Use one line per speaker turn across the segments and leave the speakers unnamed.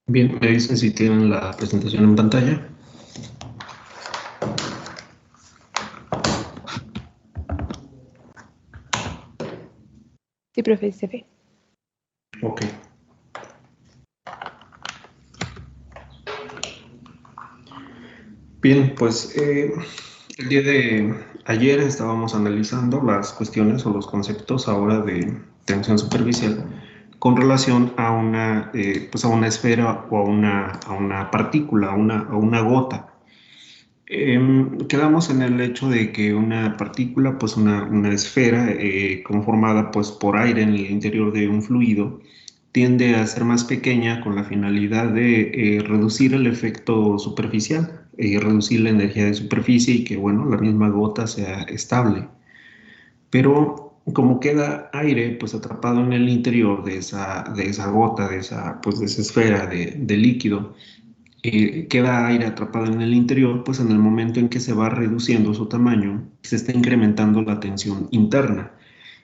Bien, me dicen si tienen la presentación en pantalla.
Sí, profe, se ve.
Ok. Bien, pues el día de ayer estábamos analizando las cuestiones o los conceptos ahora de tensión superficial con relación a pues a una esfera o a una partícula, a una gota. Quedamos en el hecho de que una partícula, pues una esfera conformada pues por aire en el interior de un fluido, tiende a ser más pequeña con la finalidad de reducir el efecto superficial, reducir la energía de superficie y que, bueno, la misma gota sea estable. Pero como queda aire pues atrapado en el interior de esa gota, pues, de esa esfera de líquido, queda aire atrapado en el interior, pues en el momento en que se va reduciendo su tamaño, se está incrementando la tensión interna.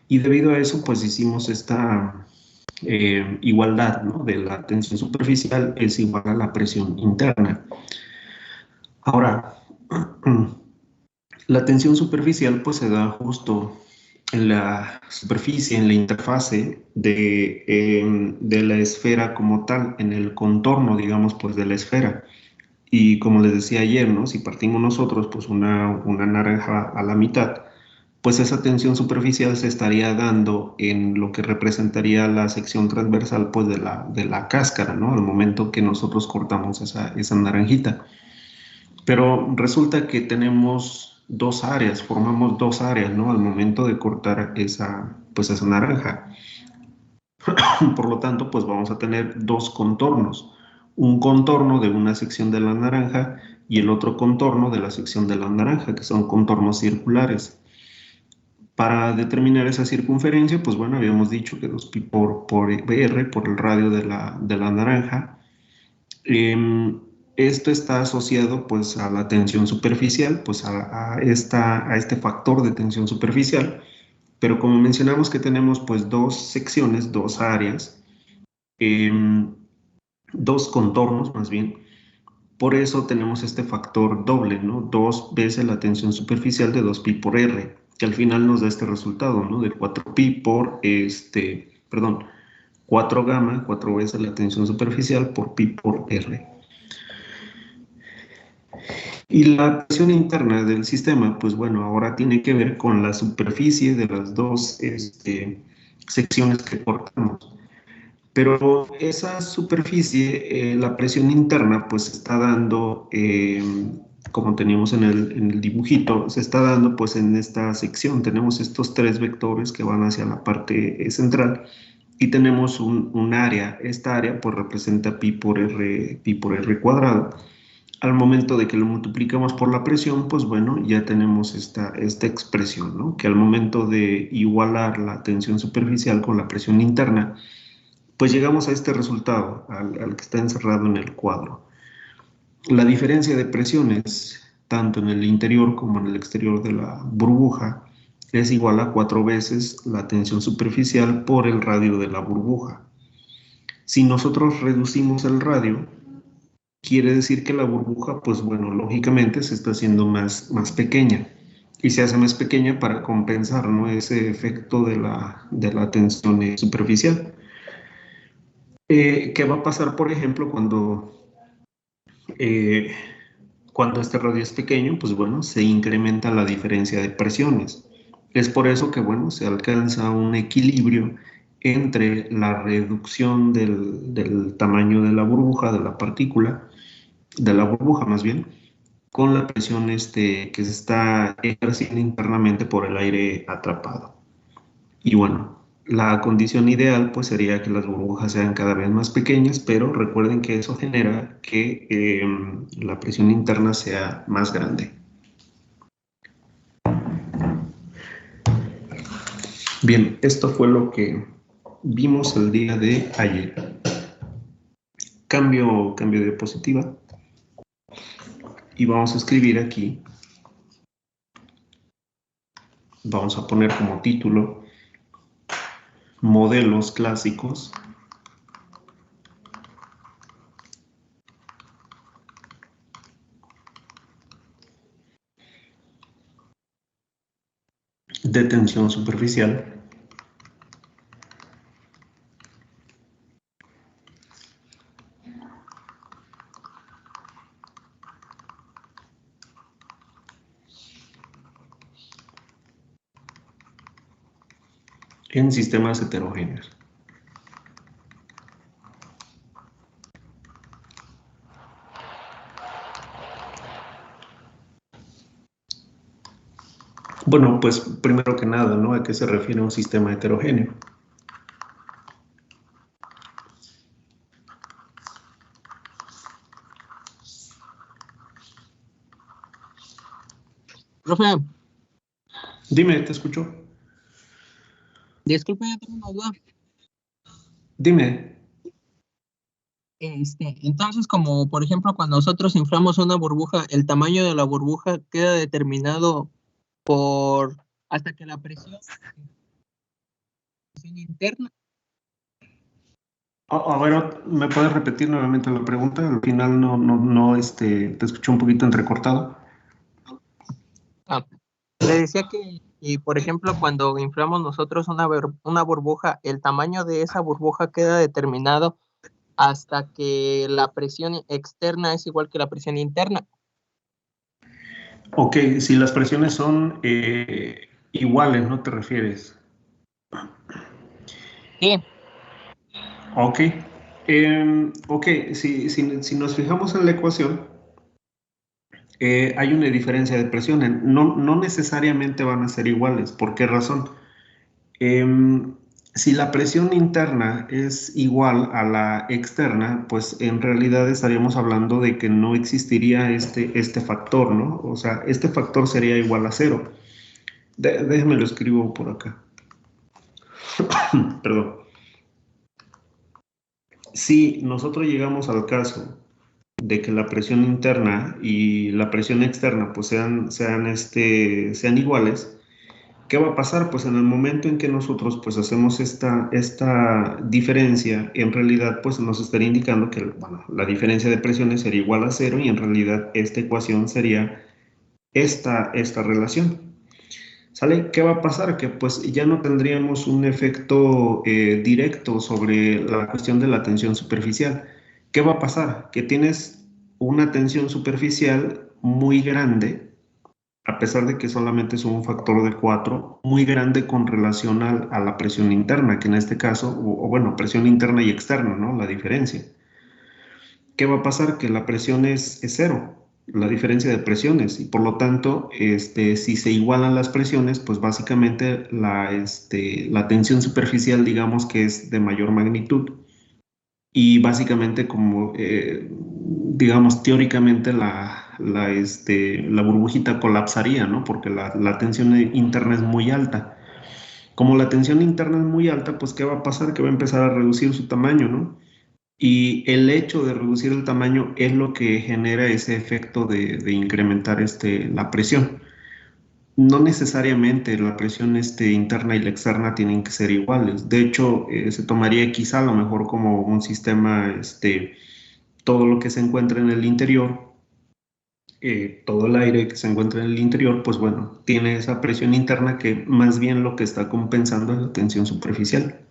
Y debido a eso, pues hicimos esta igualdad, ¿no? De la tensión superficial es igual a la presión interna. Ahora, la tensión superficial pues se da justo en la superficie, en la interfase de la esfera como tal, en el contorno, digamos, pues de la esfera. Y como les decía ayer, ¿no? Si partimos nosotros pues una naranja a la mitad, pues esa tensión superficial se estaría dando en lo que representaría la sección transversal pues de la cáscara, ¿no? Al momento que nosotros cortamos esa naranjita. Pero resulta que tenemos dos áreas, formamos dos áreas, ¿no? Al momento de cortar pues esa naranja. Por lo tanto, pues vamos a tener dos contornos. Un contorno de una sección de la naranja y el otro contorno de la sección de la naranja, que son contornos circulares. Para determinar esa circunferencia, pues bueno, habíamos dicho que 2pi por r, por el radio de la naranja. Esto está asociado pues a la tensión superficial, pues a este factor de tensión superficial. Pero como mencionamos que tenemos pues dos secciones, dos áreas, em, dos contornos más bien. Por eso tenemos este factor doble, ¿no? Dos veces la tensión superficial de 2pi por r, que al final nos da este resultado, ¿no? De 4pi por perdón, 4 gamma, 4 veces la tensión superficial por pi por r. Y la presión interna del sistema, pues bueno, ahora tiene que ver con la superficie de las dos secciones que cortamos. Pero esa superficie, la presión interna, pues se está dando, como teníamos en el dibujito, se está dando pues en esta sección. Tenemos estos tres vectores que van hacia la parte central y tenemos un área. Esta área pues representa pi por r cuadrado. Al momento de que lo multiplicamos por la presión, pues bueno, ya tenemos esta expresión, ¿no? Que al momento de igualar la tensión superficial con la presión interna, pues llegamos a este resultado, al que está encerrado en el cuadro. La diferencia de presiones, tanto en el interior como en el exterior de la burbuja, es igual a 4 veces la tensión superficial por el radio de la burbuja. Si nosotros reducimos el radio, quiere decir que la burbuja, pues bueno, lógicamente se está haciendo más pequeña. Y se hace más pequeña para compensar, ¿no? Ese efecto de la tensión superficial. ¿Qué va a pasar, por ejemplo, eh, cuando este radio es pequeño? Pues bueno, se incrementa la diferencia de presiones. Es por eso que, bueno, se alcanza un equilibrio entre la reducción del tamaño de la burbuja, de la partícula, de la burbuja más bien, con la presión que se está ejerciendo internamente por el aire atrapado. Y bueno, la condición ideal pues sería que las burbujas sean cada vez más pequeñas, pero recuerden que eso genera que la presión interna sea más grande. Bien, esto fue lo que vimos el día de ayer. Cambio de diapositiva y vamos a escribir aquí, vamos a poner como título modelos clásicos de tensión superficial en sistemas heterogéneos. Bueno, pues primero que nada, ¿no? ¿A qué se refiere un sistema heterogéneo?
Profe,
Dime, te escucho.
disculpe, yo tengo una duda.
Dime.
Entonces, como por ejemplo, cuando nosotros inflamos una burbuja, el tamaño de la burbuja queda determinado por hasta que la presión interna.
A ver, ¿me puedes repetir nuevamente la pregunta? Al final no, te escuché un poquito entrecortado.
Ah, le decía que, y por ejemplo, cuando inflamos nosotros una burbuja, el tamaño de esa burbuja queda determinado hasta que la presión externa es igual que la presión interna.
Ok, si las presiones son iguales, ¿no te refieres?
Sí.
Ok. Ok, si nos fijamos en la ecuación, hay una diferencia de presiones. No necesariamente van a ser iguales. ¿Por qué razón? Si la presión interna es igual a la externa, pues en realidad estaríamos hablando de que no existiría este factor, ¿no? O sea, este factor sería igual a cero. Déjame lo escribo por acá. Perdón. Si nosotros llegamos al caso de que la presión interna y la presión externa pues sean iguales, ¿qué va a pasar? Pues en el momento en que nosotros pues hacemos esta diferencia, en realidad pues nos estaría indicando que bueno, la diferencia de presiones sería igual a cero y en realidad esta ecuación sería esta relación. ¿Sale? ¿Qué va a pasar? Que pues ya no tendríamos un efecto directo sobre la cuestión de la tensión superficial. ¿Qué va a pasar? Que tienes una tensión superficial muy grande, a pesar de que solamente es un factor de 4, muy grande con relación a la presión interna, que en este caso, o bueno, presión interna y externa, ¿no? La diferencia. ¿Qué va a pasar? Que la presión es cero, la diferencia de presiones, y por lo tanto, si se igualan las presiones, pues básicamente la tensión superficial, digamos que es de mayor magnitud, y básicamente como, digamos, teóricamente la burbujita colapsaría, ¿no? Porque la tensión interna es muy alta. Como la tensión interna es muy alta, pues ¿qué va a pasar? Que va a empezar a reducir su tamaño, ¿no? Y el hecho de reducir el tamaño es lo que genera ese efecto de incrementar la presión. No necesariamente la presión interna y la externa tienen que ser iguales. De hecho, se tomaría quizá a lo mejor como un sistema, todo lo que se encuentra en el interior, todo el aire que se encuentra en el interior, pues bueno, tiene esa presión interna que más bien lo que está compensando es la tensión superficial.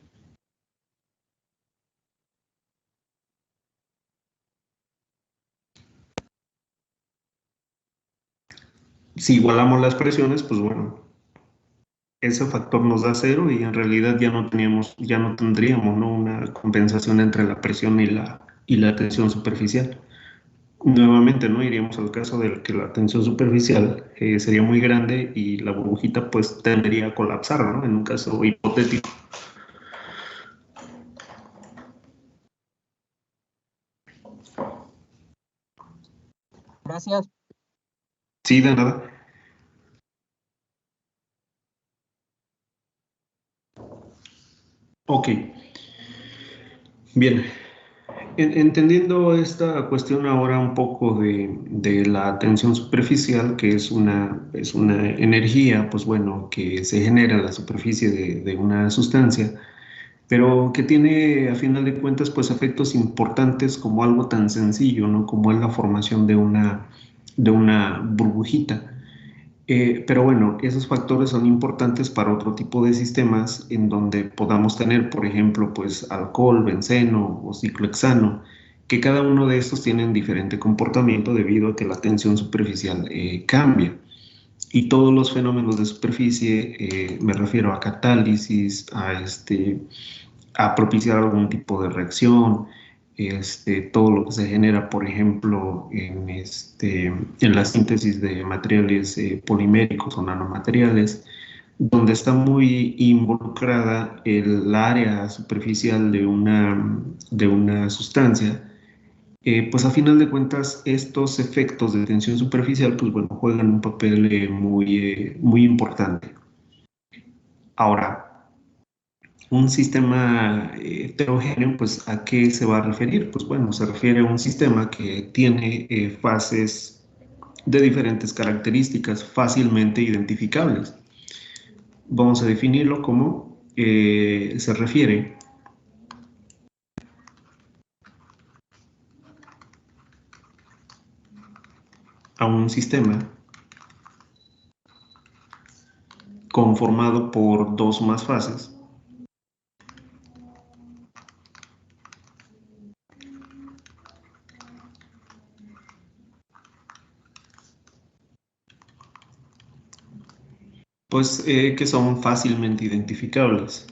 Si igualamos las presiones, pues bueno, ese factor nos da cero y en realidad ya no tendríamos, ¿no? Una compensación entre la presión y la tensión superficial. Nuevamente, ¿no? Iríamos al caso de que la tensión superficial sería muy grande y la burbujita pues tendería a colapsar, ¿no? En un caso hipotético.
Gracias.
Sí, de nada. Ok. Bien. Entendiendo esta cuestión ahora un poco de la tensión superficial, que es una energía, pues bueno, que se genera en la superficie de una sustancia, pero que tiene a final de cuentas pues efectos importantes como algo tan sencillo, ¿no? Como es la formación de una burbujita. Pero bueno, esos factores son importantes para otro tipo de sistemas en donde podamos tener, por ejemplo, pues alcohol, benceno o ciclohexano, que cada uno de estos tienen diferente comportamiento debido a que la tensión superficial cambia. Y todos los fenómenos de superficie, me refiero a catálisis, a propiciar algún tipo de reacción, todo lo que se genera, por ejemplo, en la síntesis de materiales poliméricos o nanomateriales, donde está muy involucrada el área superficial de una sustancia. Pues a final de cuentas, estos efectos de tensión superficial, pues bueno, juegan un papel muy importante. Ahora, un sistema heterogéneo, pues ¿a qué se va a referir? Pues bueno, se refiere a un sistema que tiene fases de diferentes características fácilmente identificables. Vamos a definirlo como se refiere a un sistema conformado por dos más fases, pues que son fácilmente identificables.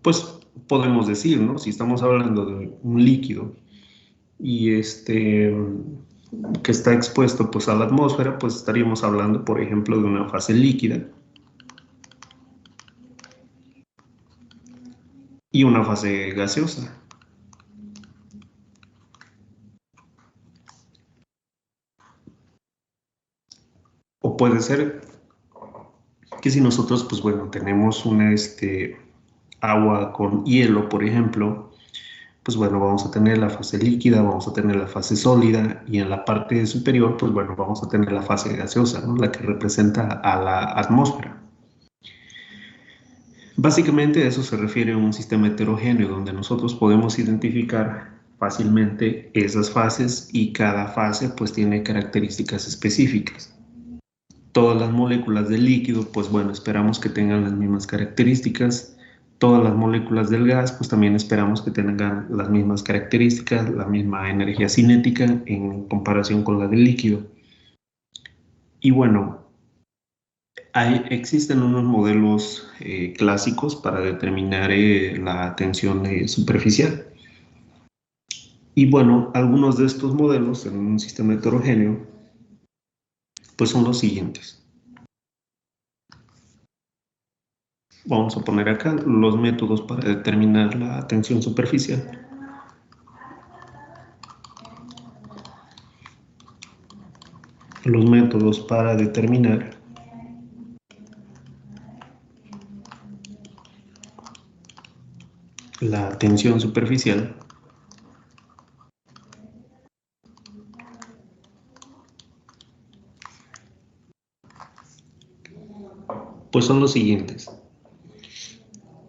Pues podemos decir, ¿no? Si estamos hablando de un líquido y que está expuesto pues a la atmósfera, pues estaríamos hablando, por ejemplo, de una fase líquida y una fase gaseosa. O puede ser que si nosotros, pues bueno, tenemos agua con hielo, por ejemplo, pues bueno, vamos a tener la fase líquida, vamos a tener la fase sólida y en la parte superior, pues bueno, vamos a tener la fase gaseosa, ¿no? La que representa a la atmósfera. Básicamente a eso se refiere a un sistema heterogéneo donde nosotros podemos identificar fácilmente esas fases y cada fase pues tiene características específicas. Todas las moléculas del líquido pues bueno, esperamos que tengan las mismas características. Todas las moléculas del gas pues también esperamos que tengan las mismas características, la misma energía cinética en comparación con la del líquido. Y bueno, existen unos modelos clásicos para determinar la tensión superficial. Y bueno, algunos de estos modelos en un sistema heterogéneo, pues son los siguientes. Vamos a poner acá los métodos para determinar la tensión superficial. Los métodos para determinar la tensión superficial pues son los siguientes.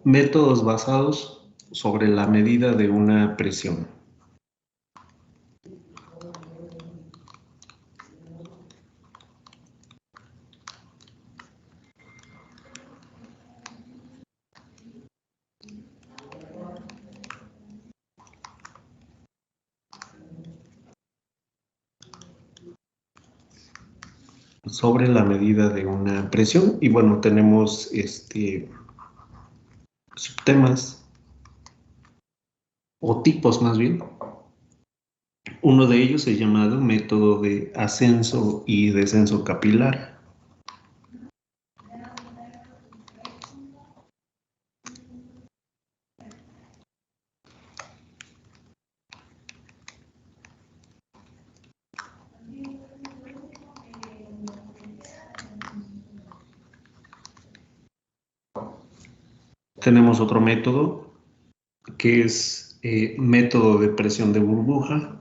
Métodos basados sobre la medida de una presión. Sobre la medida de una presión y bueno, tenemos subtemas o tipos más bien. Uno de ellos es llamado método de ascenso y descenso capilar. Tenemos otro método que es método de presión de burbuja.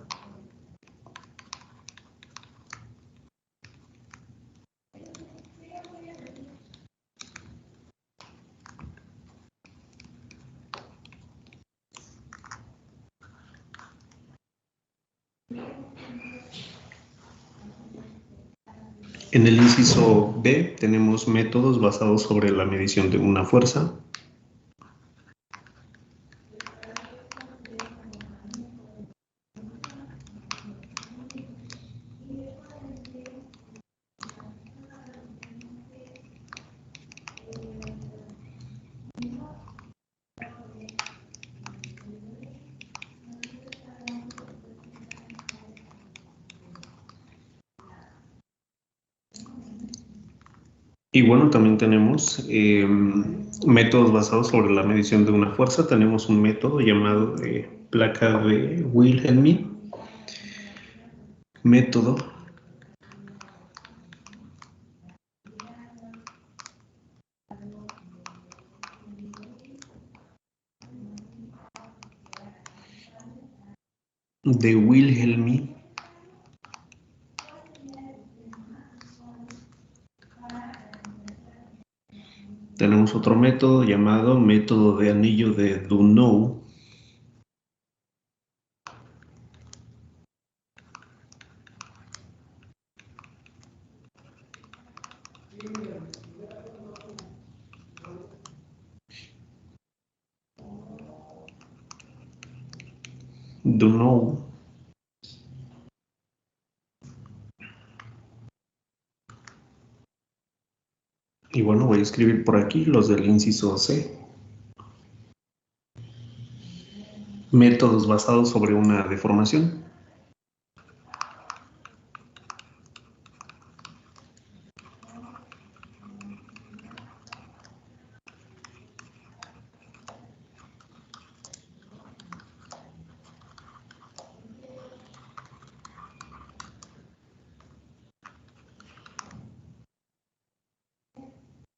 En el inciso B tenemos métodos basados sobre la medición de una fuerza. Y bueno, también tenemos métodos basados sobre la medición de una fuerza. Tenemos un método llamado placa de Wilhelmy. Método de Wilhelmy. Tenemos otro método llamado método de anillo de Dunow. Dunow. Y bueno, voy a escribir por aquí los del inciso C. Métodos basados sobre una deformación.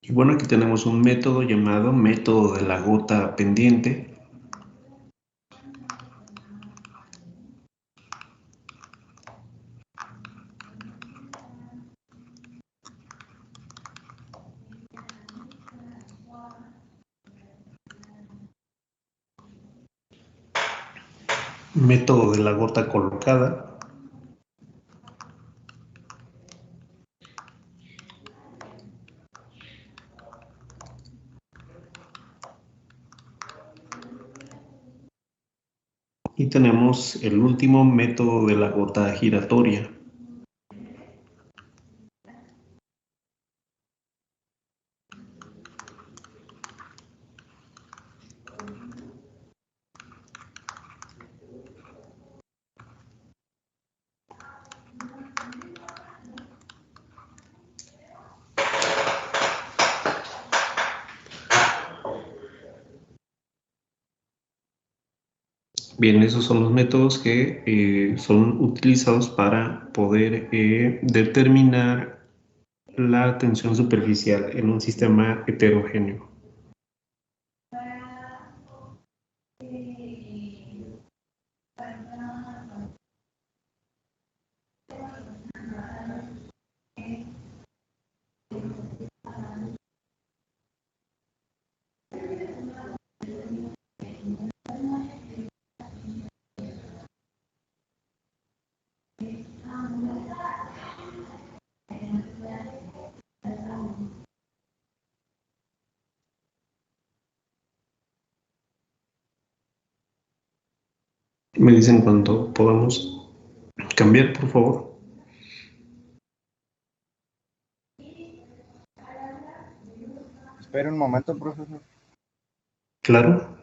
Y bueno, aquí tenemos un método llamado método de la gota pendiente. Método de la gota colocada. Y tenemos el último método de la gota giratoria. Bien, esos son los métodos que son utilizados para poder determinar la tensión superficial en un sistema heterogéneo. Me dicen cuando podamos cambiar, por favor.
Espera un momento, profesor.
Claro.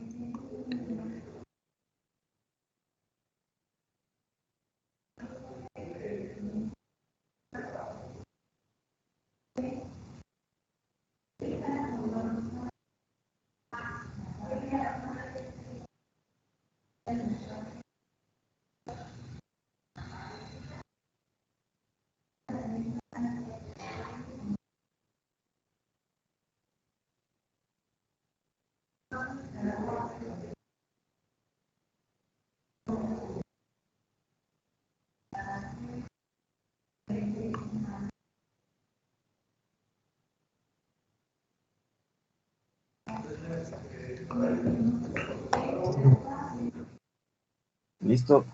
Listo.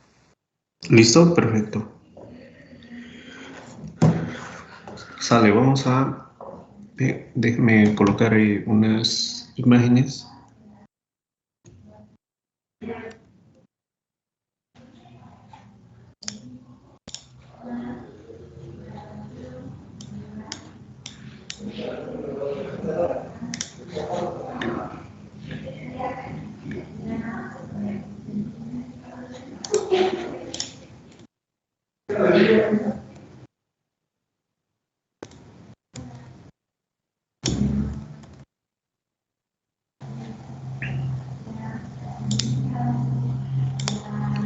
¿Listo? Perfecto. Sale, vamos a... déjeme colocar ahí unas imágenes.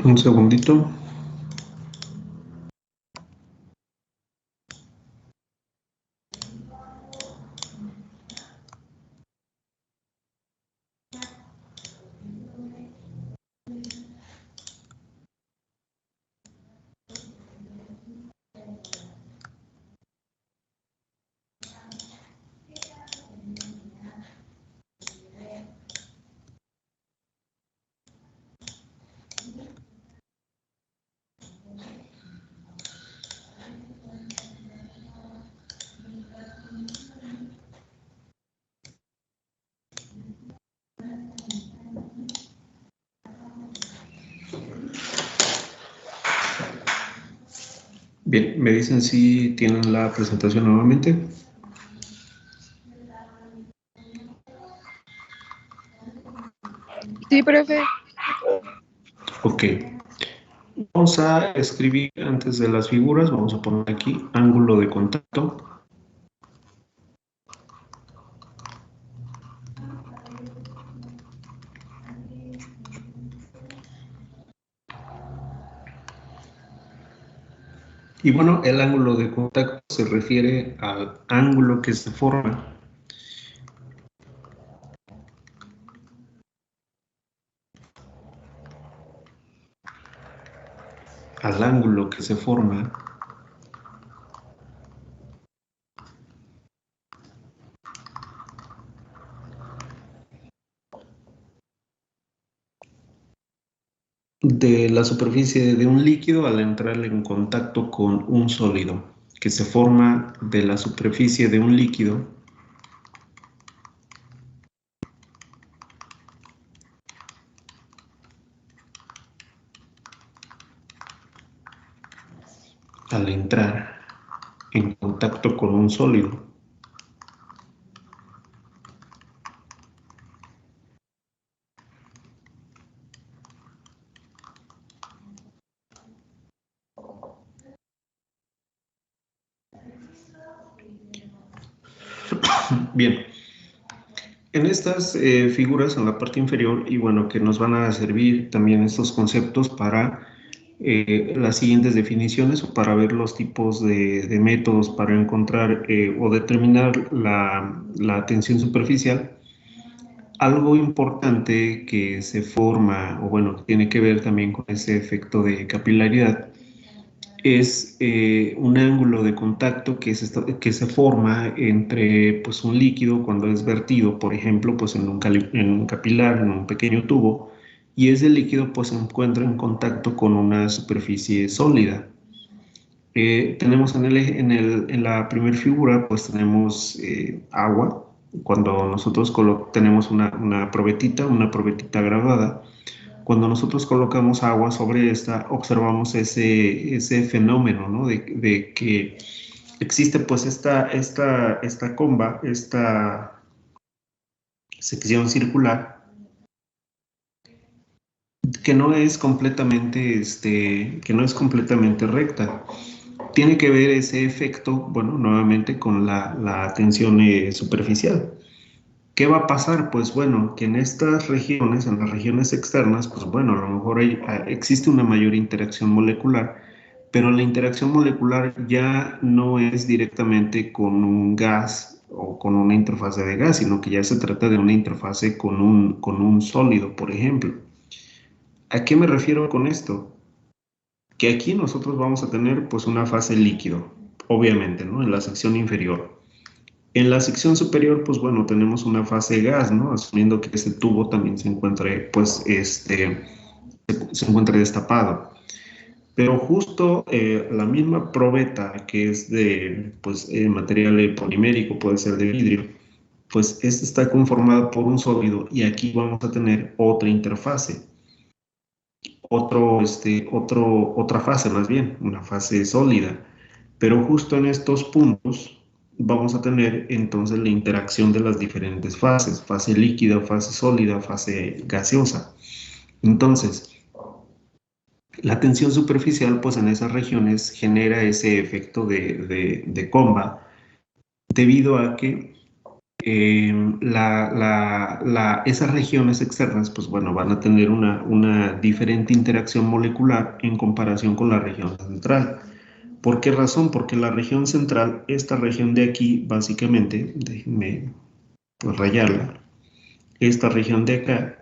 Un segundito. Bien, me dicen si tienen la presentación nuevamente.
Sí, profe.
Ok. Vamos a escribir antes de las figuras, vamos a poner aquí ángulo de contacto. Y bueno, el ángulo de contacto se refiere al ángulo que se forma de la superficie de un líquido al entrar en contacto con un sólido, que se forma de la superficie de un líquido al entrar en contacto con un sólido. Bien, en estas figuras en la parte inferior, y bueno, que nos van a servir también estos conceptos para las siguientes definiciones o para ver los tipos de métodos para encontrar o determinar la tensión superficial. Algo importante que se forma, o bueno, que tiene que ver también con ese efecto de capilaridad, es un ángulo de contacto que se forma entre pues, un líquido cuando es vertido, por ejemplo, pues, en un capilar, en un pequeño tubo, y ese líquido pues, se encuentra en contacto con una superficie sólida. Tenemos en la primera figura, pues tenemos agua. Cuando nosotros tenemos una probetita grabada, cuando nosotros colocamos agua sobre esta, observamos ese fenómeno, ¿no? De que existe pues esta comba, esta sección circular, que no es completamente, que no es completamente recta. Tiene que ver ese efecto, bueno, nuevamente con la tensión superficial. ¿Qué va a pasar? Pues bueno, que en estas regiones, en las regiones externas, pues bueno, a lo mejor existe una mayor interacción molecular, pero la interacción molecular ya no es directamente con un gas o con una interfase de gas, sino que ya se trata de una interfase con un sólido, por ejemplo. ¿A qué me refiero con esto? Que aquí nosotros vamos a tener pues una fase líquido, obviamente, ¿no? En la sección inferior. En la sección superior, pues bueno, tenemos una fase gas, ¿no? Asumiendo que este tubo también se encuentre, pues, se encuentre destapado. Pero justo la misma probeta que es de pues, material polimérico, puede ser de vidrio, pues esta está conformada por un sólido y aquí vamos a tener otra interfase, otra fase más bien, una fase sólida. Pero justo en estos puntos vamos a tener entonces la interacción de las diferentes fases, fase líquida, fase sólida, fase gaseosa. Entonces, la tensión superficial, pues en esas regiones genera ese efecto de comba, debido a que esas regiones externas, pues bueno, van a tener una diferente interacción molecular en comparación con la región central. ¿Por qué razón? Porque la región central, esta región de aquí, básicamente, déjenme pues, rayarla, esta región de acá,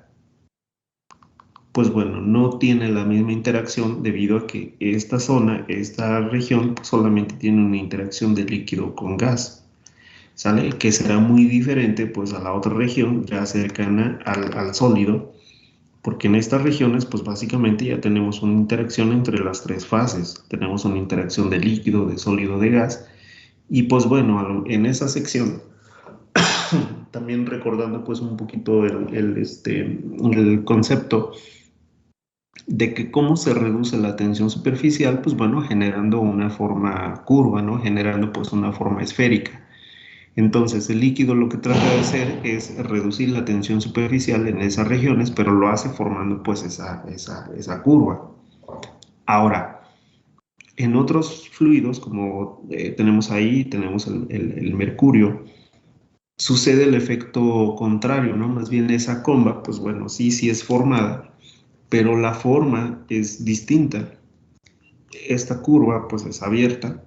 pues bueno, no tiene la misma interacción debido a que esta zona, esta región, solamente tiene una interacción de líquido con gas, ¿sale? Que será muy diferente pues a la otra región ya cercana al sólido, porque en estas regiones pues básicamente ya tenemos una interacción entre las tres fases, tenemos una interacción de líquido, de sólido, de gas, y pues bueno, en esa sección, también recordando pues un poquito el concepto de que cómo se reduce la tensión superficial, pues bueno, generando una forma curva, ¿no? Generando pues una forma esférica. Entonces, el líquido lo que trata de hacer es reducir la tensión superficial en esas regiones, pero lo hace formando pues esa curva. Ahora, en otros fluidos, como tenemos ahí, tenemos el mercurio, sucede el efecto contrario, ¿no? Más bien esa comba, pues bueno, sí es formada, pero la forma es distinta. Esta curva pues es abierta,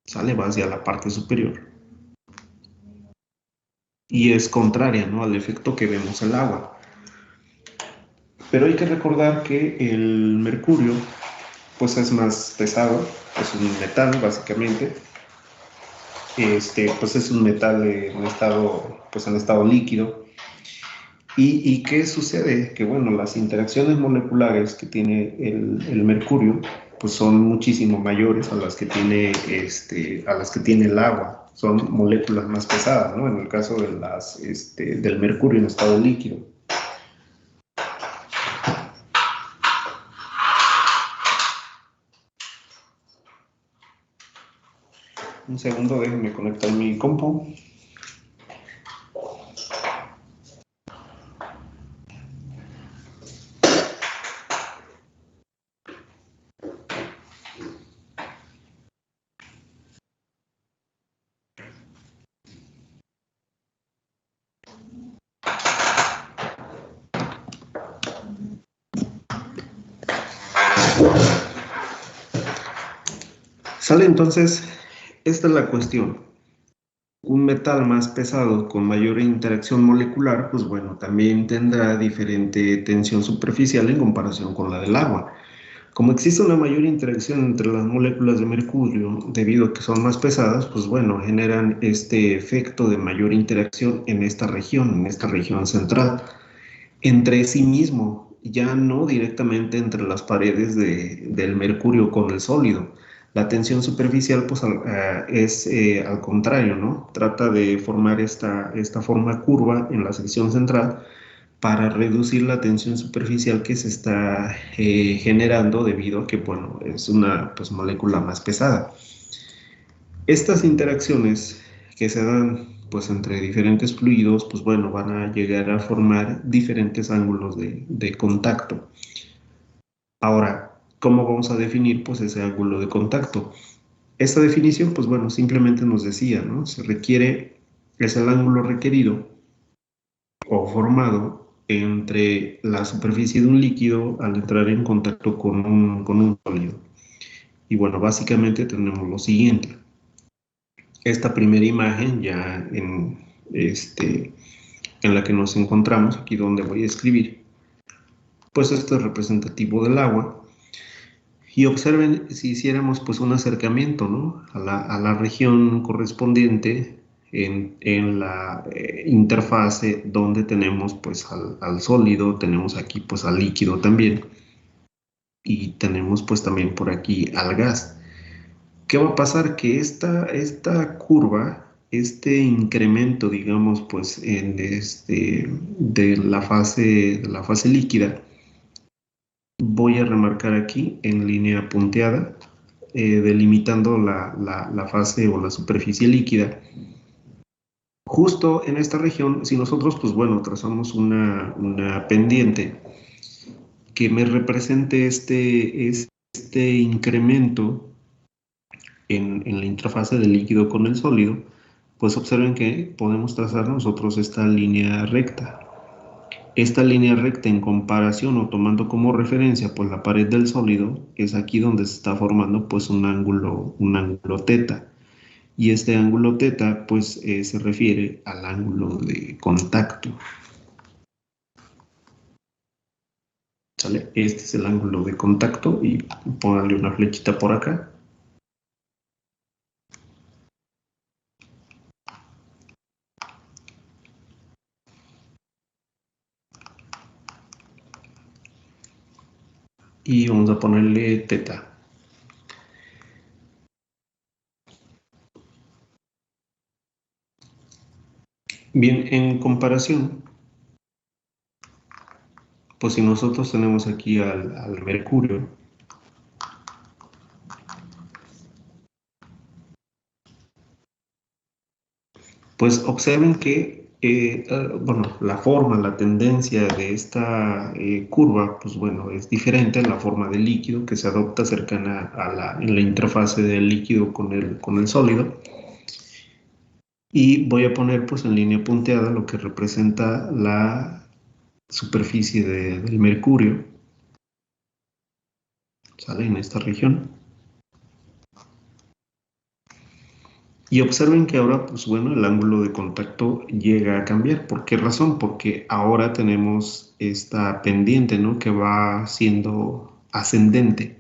sale, va hacia la parte superior y es contraria, ¿no? Al efecto que vemos en el agua. Pero hay que recordar que el mercurio pues es más pesado, es un metal básicamente, pues es un metal en estado líquido. ¿Y qué sucede? Que bueno, las interacciones moleculares que tiene el mercurio pues son muchísimo mayores a las que tiene, a las que tiene el agua. Son moléculas más pesadas, ¿no? En el caso de del mercurio en estado líquido. Un segundo, déjenme conectar mi compu. Sale entonces, esta es la cuestión. Un metal más pesado con mayor interacción molecular, pues bueno, también tendrá diferente tensión superficial en comparación con la del agua. Como existe una mayor interacción entre las moléculas de mercurio, debido a que son más pesadas, pues bueno, generan este efecto de mayor interacción en esta región central, entre sí mismo, ya no directamente entre las paredes del mercurio con el sólido. La tensión superficial pues, es al contrario, ¿no? Trata de formar esta forma curva en la sección central para reducir la tensión superficial que se está generando debido a que, bueno, es una pues, molécula más pesada. Estas interacciones que se dan pues entre diferentes fluidos, pues bueno, van a llegar a formar diferentes ángulos de contacto. Ahora, ¿cómo vamos a definir pues ese ángulo de contacto? Esta definición, pues bueno, simplemente nos decía, ¿no? Es el ángulo requerido o formado entre la superficie de un líquido al entrar en contacto con un sólido. Y bueno, básicamente tenemos lo siguiente. Esta primera imagen ya en la que nos encontramos, aquí donde voy a escribir, pues esto es representativo del agua. Y observen si hiciéramos pues un acercamiento, ¿no? a la región correspondiente en la interfase donde tenemos pues al sólido, tenemos aquí pues al líquido también. y tenemos pues también por aquí al gas. ¿Qué va a pasar? Que esta curva, este incremento, digamos, pues de la fase líquida, voy a remarcar aquí en línea punteada, delimitando la fase o la superficie líquida. Justo en esta región, si nosotros, pues bueno, trazamos una pendiente que me represente este incremento en la interfase del líquido con el sólido, pues observen que podemos trazar nosotros esta línea recta. Esta línea recta en comparación o tomando como referencia pues la pared del sólido es aquí donde se está formando pues un ángulo teta. Y este ángulo teta pues se refiere al ángulo de contacto. ¿Sale? Este es el ángulo de contacto y pónganle una flechita por acá. Y vamos a ponerle teta. Bien, en comparación, pues si nosotros tenemos aquí al mercurio, pues observen que, bueno, la forma, la tendencia de esta curva, pues bueno, es diferente a la forma del líquido que se adopta cercana en la interfase del líquido con el sólido. Y voy a poner pues en línea punteada lo que representa la superficie del mercurio, ¿sale? En esta región. Y observen que ahora, pues bueno, el ángulo de contacto llega a cambiar. ¿Por qué razón? Porque ahora tenemos esta pendiente, ¿no? Que va siendo ascendente.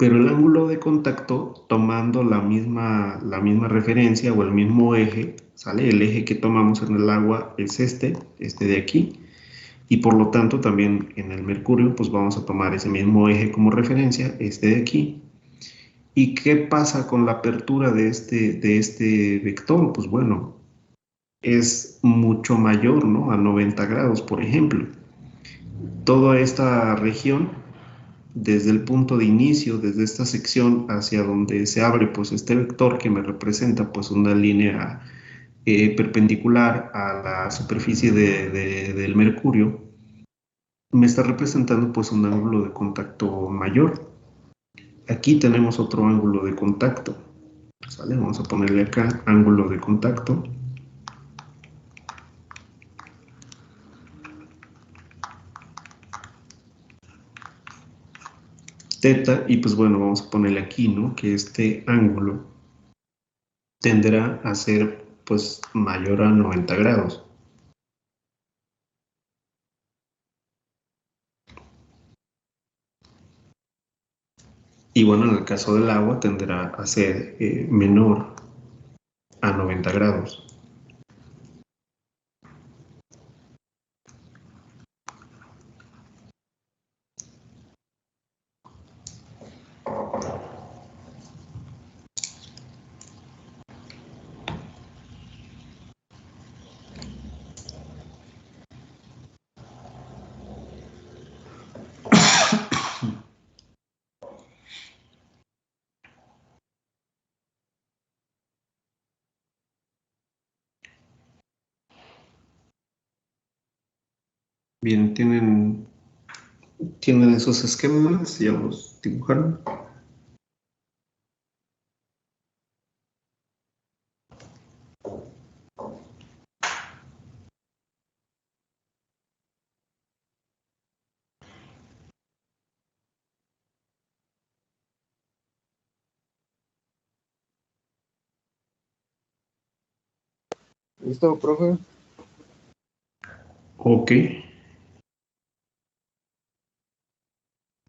Pero el ángulo de contacto, tomando la misma referencia o el mismo eje, ¿sale? El eje que tomamos en el agua es este de aquí. Y por lo tanto, también en el mercurio, pues vamos a tomar ese mismo eje como referencia, este de aquí. ¿Y qué pasa con la apertura de este vector? Pues bueno, es mucho mayor, ¿no? A 90 grados, por ejemplo. Toda esta región, desde el punto de inicio, desde esta sección hacia donde se abre pues este vector que me representa pues una línea perpendicular a la superficie del mercurio, me está representando pues un ángulo de contacto mayor. Aquí tenemos otro ángulo de contacto, ¿sale? Vamos a ponerle acá ángulo de contacto. Teta, y pues bueno, vamos a ponerle aquí, ¿no? Que este ángulo tenderá a ser pues mayor a 90 grados. Y bueno, en el caso del agua tenderá a ser menor a 90 grados. Bien, tienen esos esquemas, ya los dibujaron.
¿Listo, profe?
Ok,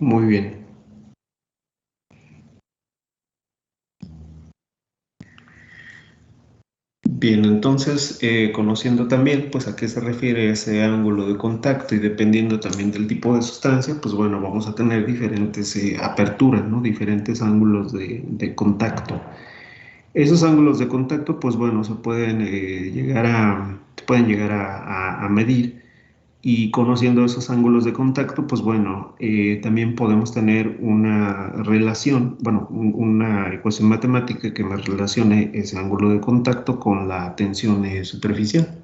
muy bien. Bien, entonces, conociendo también, pues, a qué se refiere ese ángulo de contacto y dependiendo también del tipo de sustancia, pues, bueno, vamos a tener diferentes aperturas, ¿no? Diferentes ángulos de contacto. Esos ángulos de contacto, pues, bueno, se pueden llegar a medir y conociendo esos ángulos de contacto, pues, bueno, también podemos tener una relación, bueno, una ecuación matemática que me relacione ese ángulo de contacto con la tensión superficial.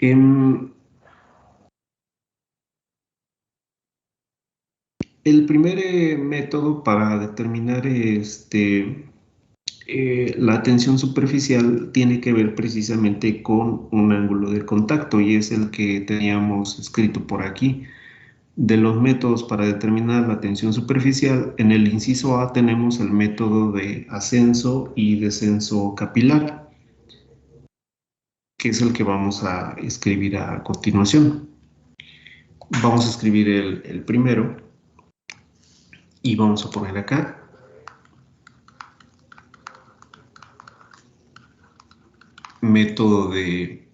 Em, el primer método para determinar la tensión superficial tiene que ver precisamente con un ángulo de contacto y es el que teníamos escrito por aquí. De los métodos para determinar la tensión superficial, en el inciso A tenemos el método de ascenso y descenso capilar, que es el que vamos a escribir a continuación. Vamos a escribir el primero y vamos a poner acá método de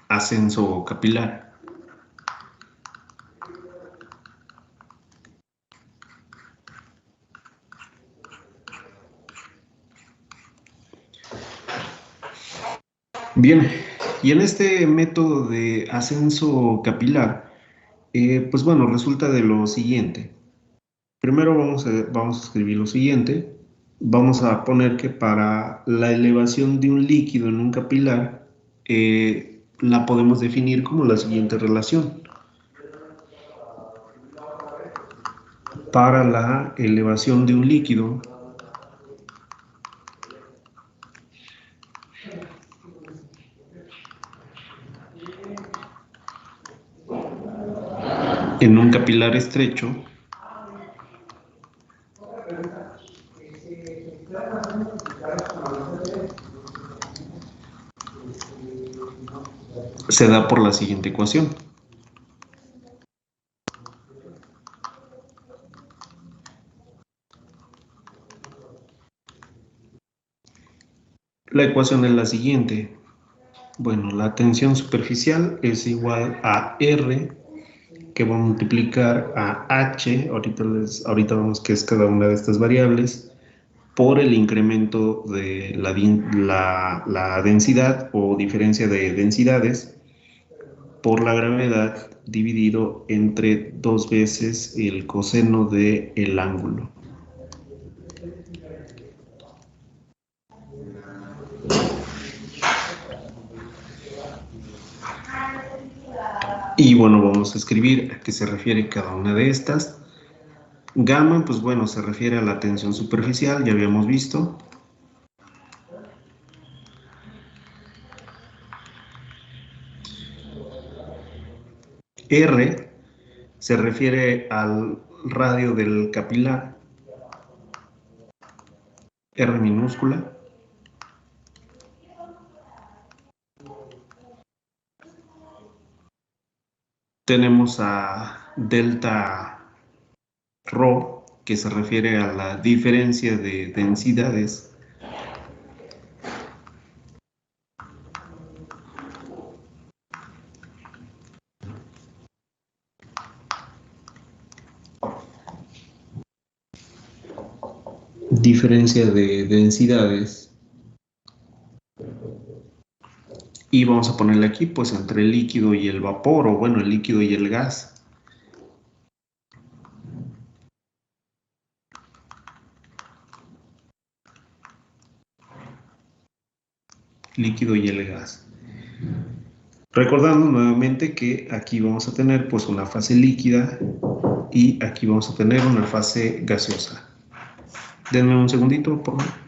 ascenso capilar. Bien, y en este método de ascenso capilar, pues bueno, resulta de lo siguiente. Primero vamos a escribir lo siguiente. Vamos a poner que para la elevación de un líquido en un capilar, la podemos definir como la siguiente relación. Para la elevación de un líquido en un capilar estrecho, se da por la siguiente ecuación. La ecuación es la siguiente. Bueno, la tensión superficial es igual a R, que va a multiplicar a H, ahorita vemos qué es cada una de estas variables, por el incremento de la densidad o diferencia de densidades por la gravedad dividido entre 2 veces el coseno del ángulo. Y bueno, vamos a escribir a qué se refiere cada una de estas. Gamma, pues bueno, se refiere a la tensión superficial, ya habíamos visto. R se refiere al radio del capilar, R minúscula. Tenemos a delta Rho, que se refiere a la diferencia de densidades. Diferencia de densidades. Y vamos a ponerle aquí, pues, entre el líquido y el vapor, o bueno, el líquido y el gas. Líquido y el gas. Recordando nuevamente que aquí vamos a tener pues una fase líquida y aquí vamos a tener una fase gaseosa. Denme un segundito, por favor.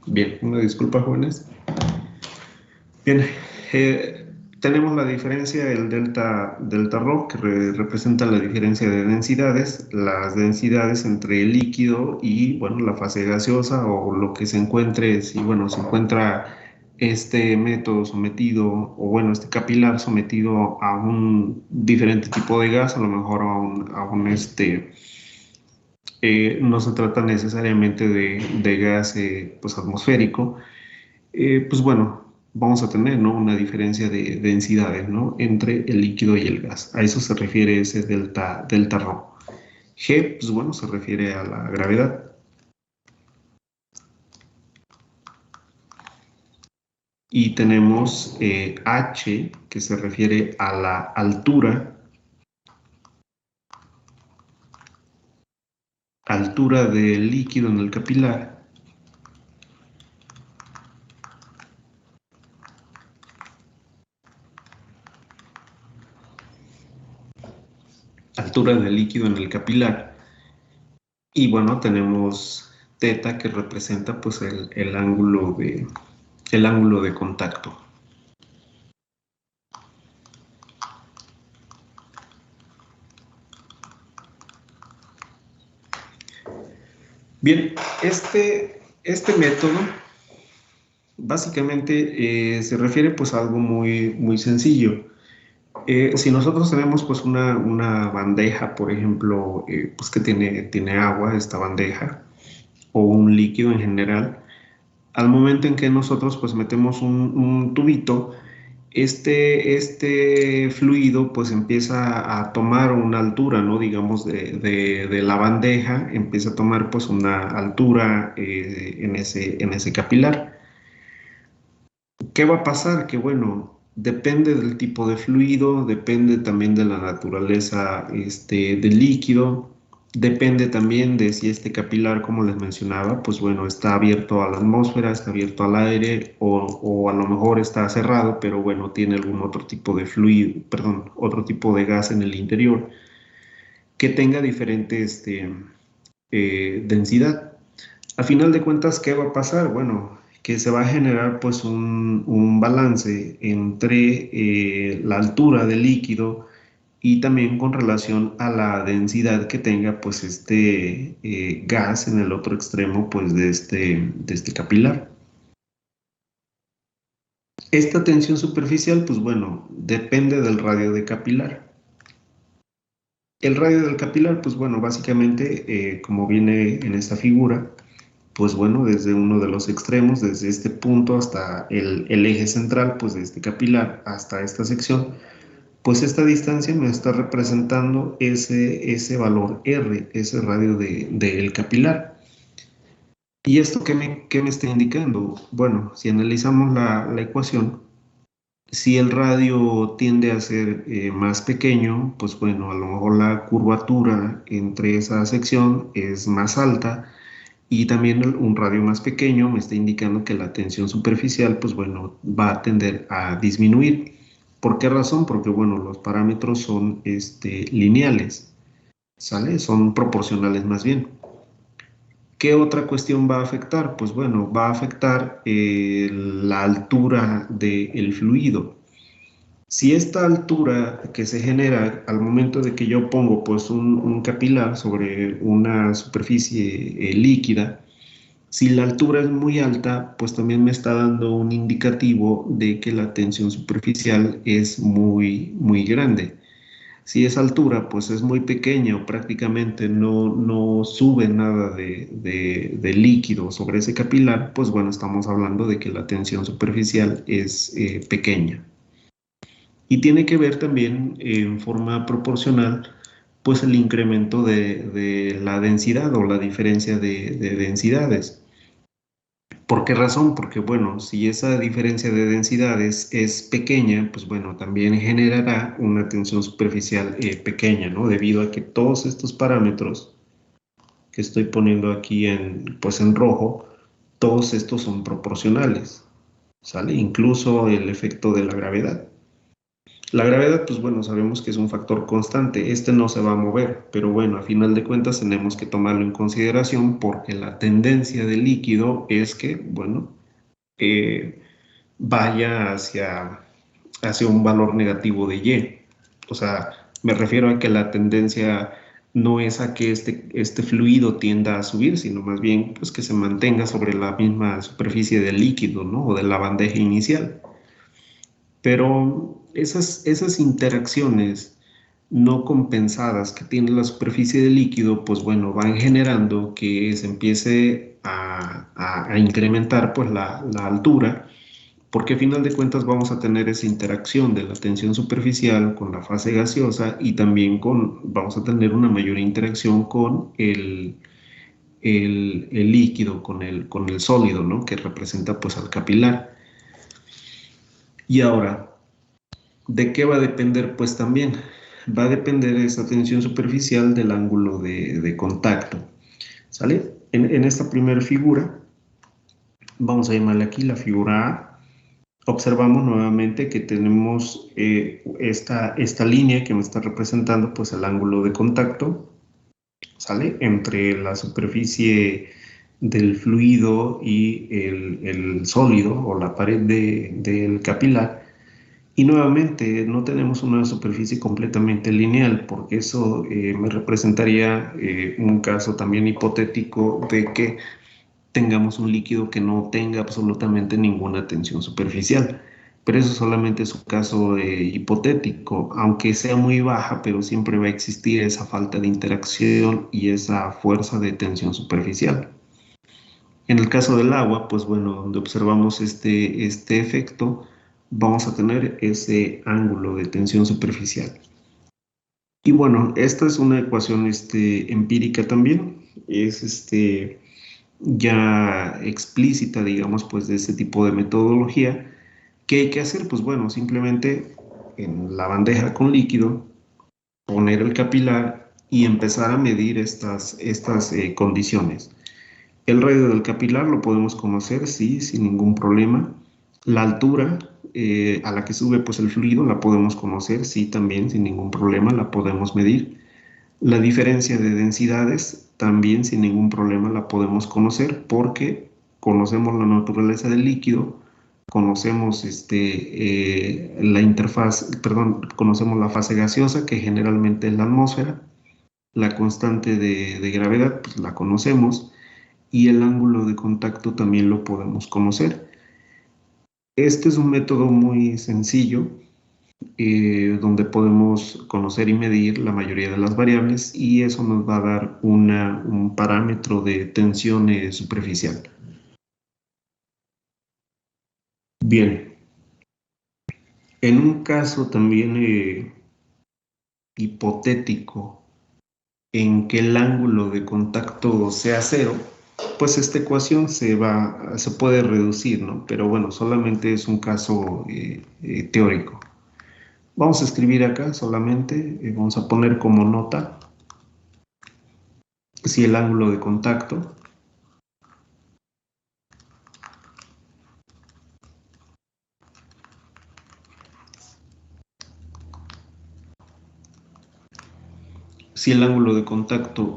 Bien, una disculpa, jóvenes. Bien, tenemos la diferencia del delta rho, que representa la diferencia de densidades, las densidades entre el líquido y, bueno, la fase gaseosa o lo que se encuentre, si, bueno, se encuentra este método sometido, o bueno, este capilar sometido a un diferente tipo de gas, a lo mejor no se trata necesariamente de gas pues atmosférico, pues bueno, vamos a tener, ¿no?, una diferencia de densidades, ¿no?, entre el líquido y el gas. A eso se refiere ese delta rho. G, pues bueno, se refiere a la gravedad. Y tenemos H, que se refiere a la altura del líquido en el capilar. Altura del líquido en el capilar. Y bueno, tenemos θ, que representa pues el ángulo de contacto. Bien, este método básicamente se refiere pues a algo muy, muy sencillo. Si nosotros tenemos pues una bandeja, por ejemplo, pues que tiene agua, esta bandeja, o un líquido en general, al momento en que nosotros pues metemos un tubito, este fluido pues empieza a tomar una altura, ¿no?, digamos de la bandeja, empieza a tomar pues una altura en ese capilar. ¿Qué va a pasar? Que bueno, depende del tipo de fluido, depende también de la naturaleza del líquido, depende también de si este capilar, como les mencionaba, pues bueno, está abierto a la atmósfera, está abierto al aire o a lo mejor está cerrado, pero bueno, tiene algún otro tipo de fluido, perdón, otro tipo de gas en el interior que tenga diferente densidad. A final de cuentas, ¿qué va a pasar? Bueno, que se va a generar pues un balance entre la altura del líquido y también con relación a la densidad que tenga pues gas en el otro extremo pues de este capilar. Esta tensión superficial, pues bueno, depende del radio de capilar. El radio del capilar, pues bueno, básicamente, como viene en esta figura, pues bueno, desde uno de los extremos, desde este punto hasta el eje central, pues de este capilar hasta esta sección, pues esta distancia me está representando ese valor R, ese radio del capilar. ¿Y esto qué me está indicando? Bueno, si analizamos la ecuación, si el radio tiende a ser más pequeño, pues bueno, a lo mejor la curvatura entre esa sección es más alta, y también un radio más pequeño me está indicando que la tensión superficial, pues bueno, va a tender a disminuir. ¿Por qué razón? Porque bueno, los parámetros son lineales, ¿sale? Son proporcionales más bien. ¿Qué otra cuestión va a afectar? Pues bueno, va a afectar la altura del fluido. Si esta altura que se genera al momento de que yo pongo pues un capilar sobre una superficie líquida, si la altura es muy alta, pues también me está dando un indicativo de que la tensión superficial es muy, muy grande. Si esa altura pues es muy pequeña o prácticamente no sube nada de líquido sobre ese capilar, pues bueno, estamos hablando de que la tensión superficial es pequeña. Y tiene que ver también en forma proporcional pues el incremento de la densidad o la diferencia de densidades. ¿Por qué razón? Porque, bueno, si esa diferencia de densidades es pequeña, pues bueno, también generará una tensión superficial pequeña, ¿no? Debido a que todos estos parámetros que estoy poniendo aquí pues en rojo, todos estos son proporcionales, ¿sale? Incluso el efecto de la gravedad. La gravedad, pues bueno, sabemos que es un factor constante, este no se va a mover, pero bueno, a final de cuentas tenemos que tomarlo en consideración porque la tendencia del líquido es que, bueno, eh, vaya hacia un valor negativo de Y. O sea, me refiero a que la tendencia no es a que este fluido tienda a subir, sino más bien pues, que se mantenga sobre la misma superficie del líquido, ¿no? O de la bandeja inicial. Pero esas interacciones no compensadas que tiene la superficie del líquido, pues bueno, van generando que se empiece a incrementar pues la altura, porque a final de cuentas vamos a tener esa interacción de la tensión superficial con la fase gaseosa y también vamos a tener una mayor interacción con el líquido, con el sólido, ¿no? Que representa pues al capilar. Y ahora, ¿de qué va a depender? Pues también va a depender esa tensión superficial del ángulo de contacto, ¿sale? En esta primera figura, vamos a llamarle aquí la figura A, observamos nuevamente que tenemos esta línea que me está representando pues el ángulo de contacto, ¿sale? Entre la superficie del fluido y el sólido o la pared del capilar. Y nuevamente no tenemos una superficie completamente lineal porque eso me representaría un caso también hipotético de que tengamos un líquido que no tenga absolutamente ninguna tensión superficial. Pero eso solamente es un caso hipotético, aunque sea muy baja, pero siempre va a existir esa falta de interacción y esa fuerza de tensión superficial. En el caso del agua, pues bueno, donde observamos este efecto, vamos a tener ese ángulo de tensión superficial. Y bueno, esta es una ecuación empírica también, es ya explícita, digamos, pues de este tipo de metodología. ¿Qué hay que hacer? Pues bueno, simplemente en la bandeja con líquido, poner el capilar y empezar a medir estas condiciones. El radio del capilar lo podemos conocer, sí, sin ningún problema. La altura a la que sube pues, el fluido la podemos conocer, sí, también sin ningún problema, la podemos medir. La diferencia de densidades también sin ningún problema la podemos conocer porque conocemos la naturaleza del líquido, conocemos la interfaz, perdón, conocemos la fase gaseosa que generalmente es la atmósfera, la constante de gravedad pues, la conocemos y el ángulo de contacto también lo podemos conocer. Este es un método muy sencillo donde podemos conocer y medir la mayoría de las variables y eso nos va a dar un parámetro de tensión superficial. Bien, en un caso también hipotético en que el ángulo de contacto sea cero, pues esta ecuación se puede reducir, ¿no? Pero bueno, solamente es un caso teórico. Vamos a escribir acá solamente, vamos a poner como nota si el ángulo de contacto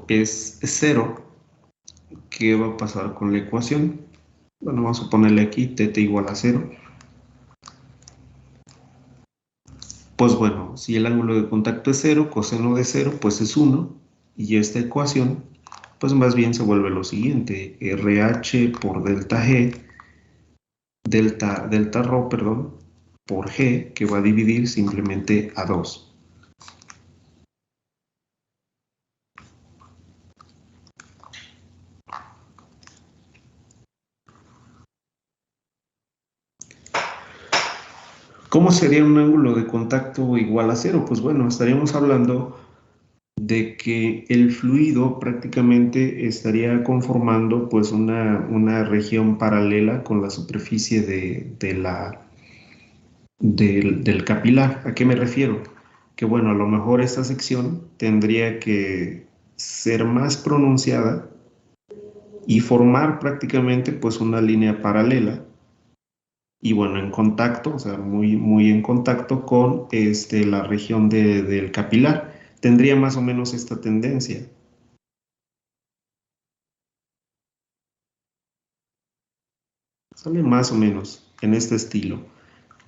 es cero, ¿qué va a pasar con la ecuación? Bueno, vamos a ponerle aquí θ igual a 0. Pues bueno, si el ángulo de contacto es 0, coseno de 0, pues es 1. Y esta ecuación, pues más bien se vuelve lo siguiente. RH por delta G, delta ρ, perdón, por G, que va a dividir simplemente a 2. ¿Cómo sería un ángulo de contacto igual a 0? Pues bueno, estaríamos hablando de que el fluido prácticamente estaría conformando pues una región paralela con la superficie del capilar. ¿A qué me refiero? Que bueno, a lo mejor esta sección tendría que ser más pronunciada y formar prácticamente pues una línea paralela. y bueno, en contacto, o sea, muy en contacto con la región del capilar. Tendría más o menos esta tendencia. Sale más o menos en este estilo.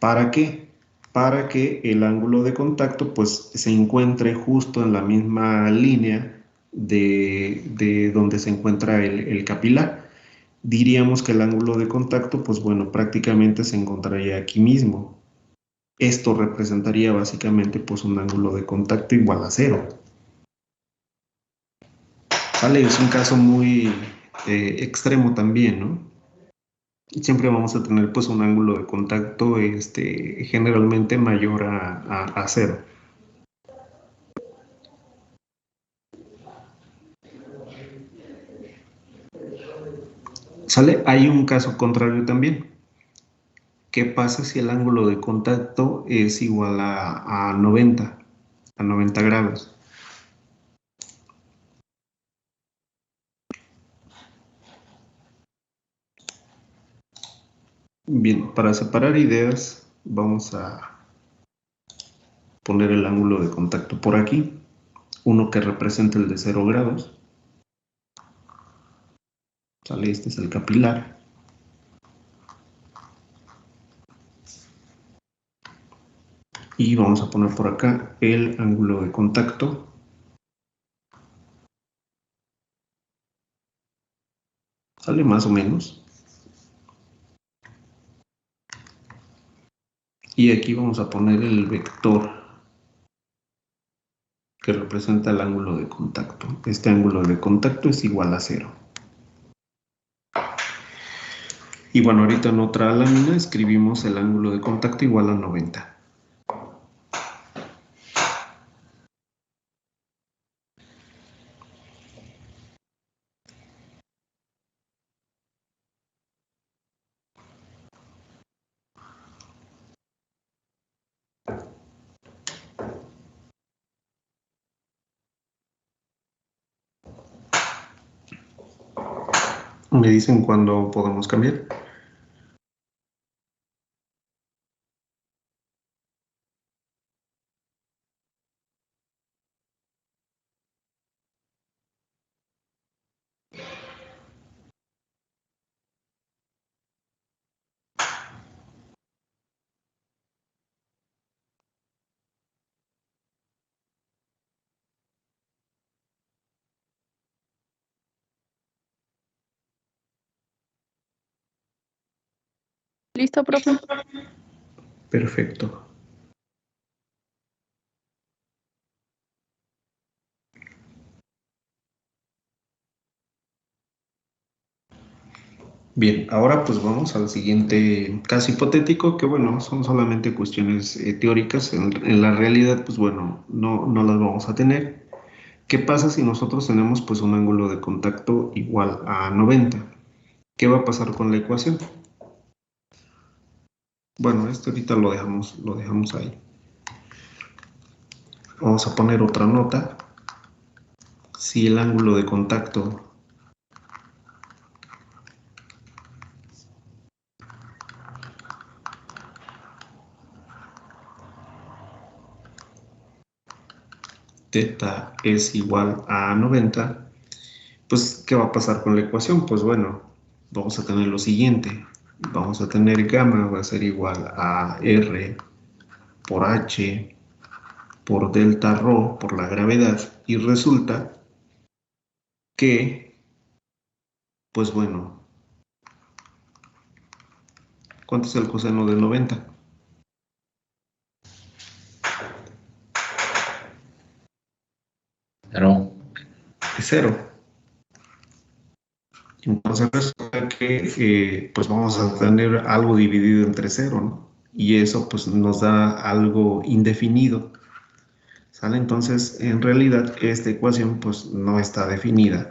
¿Para qué? Para que el ángulo de contacto pues se encuentre justo en la misma línea de donde se encuentra el capilar. Diríamos que el ángulo de contacto pues bueno, prácticamente se encontraría aquí mismo. Esto representaría básicamente pues un ángulo de contacto igual a cero. ¿Vale? Es un caso muy extremo también, ¿no? Siempre vamos a tener pues un ángulo de contacto generalmente mayor a cero. ¿Sale? Hay un caso contrario también. ¿Qué pasa si el ángulo de contacto es igual a 90 grados? Bien, para separar ideas vamos a poner el ángulo de contacto por aquí, uno que representa el de 0 grados. ¿Sale? Este es el capilar. Y vamos a poner por acá el ángulo de contacto. ¿Sale? Más o menos. Y aquí vamos a poner el vector que representa el ángulo de contacto. Este ángulo de contacto es igual a 0. Y bueno, ahorita en otra lámina escribimos el ángulo de contacto igual a 90. ¿Me dicen cuándo podemos cambiar?
¿Listo, profe?
Perfecto. Bien, ahora pues vamos al siguiente caso hipotético, que bueno, son solamente cuestiones teóricas. En la realidad, pues bueno, no las vamos a tener. ¿Qué pasa si nosotros tenemos pues un ángulo de contacto igual a 90? ¿Qué va a pasar con la ecuación? Bueno, esto ahorita lo dejamos ahí. Vamos a poner otra nota. Si el ángulo de contacto θ es igual a 90, pues ¿qué va a pasar con la ecuación? Pues bueno, vamos a tener lo siguiente. Vamos a tener gamma va a ser igual a R por H por delta rho por la gravedad, y resulta que, pues bueno, ¿cuánto es el coseno de 90?
Cero.
Es 0. Entonces resulta que pues vamos a tener algo dividido entre 0, ¿no? Y eso pues nos da algo indefinido. ¿Sale? Entonces, en realidad, esta ecuación pues no está definida.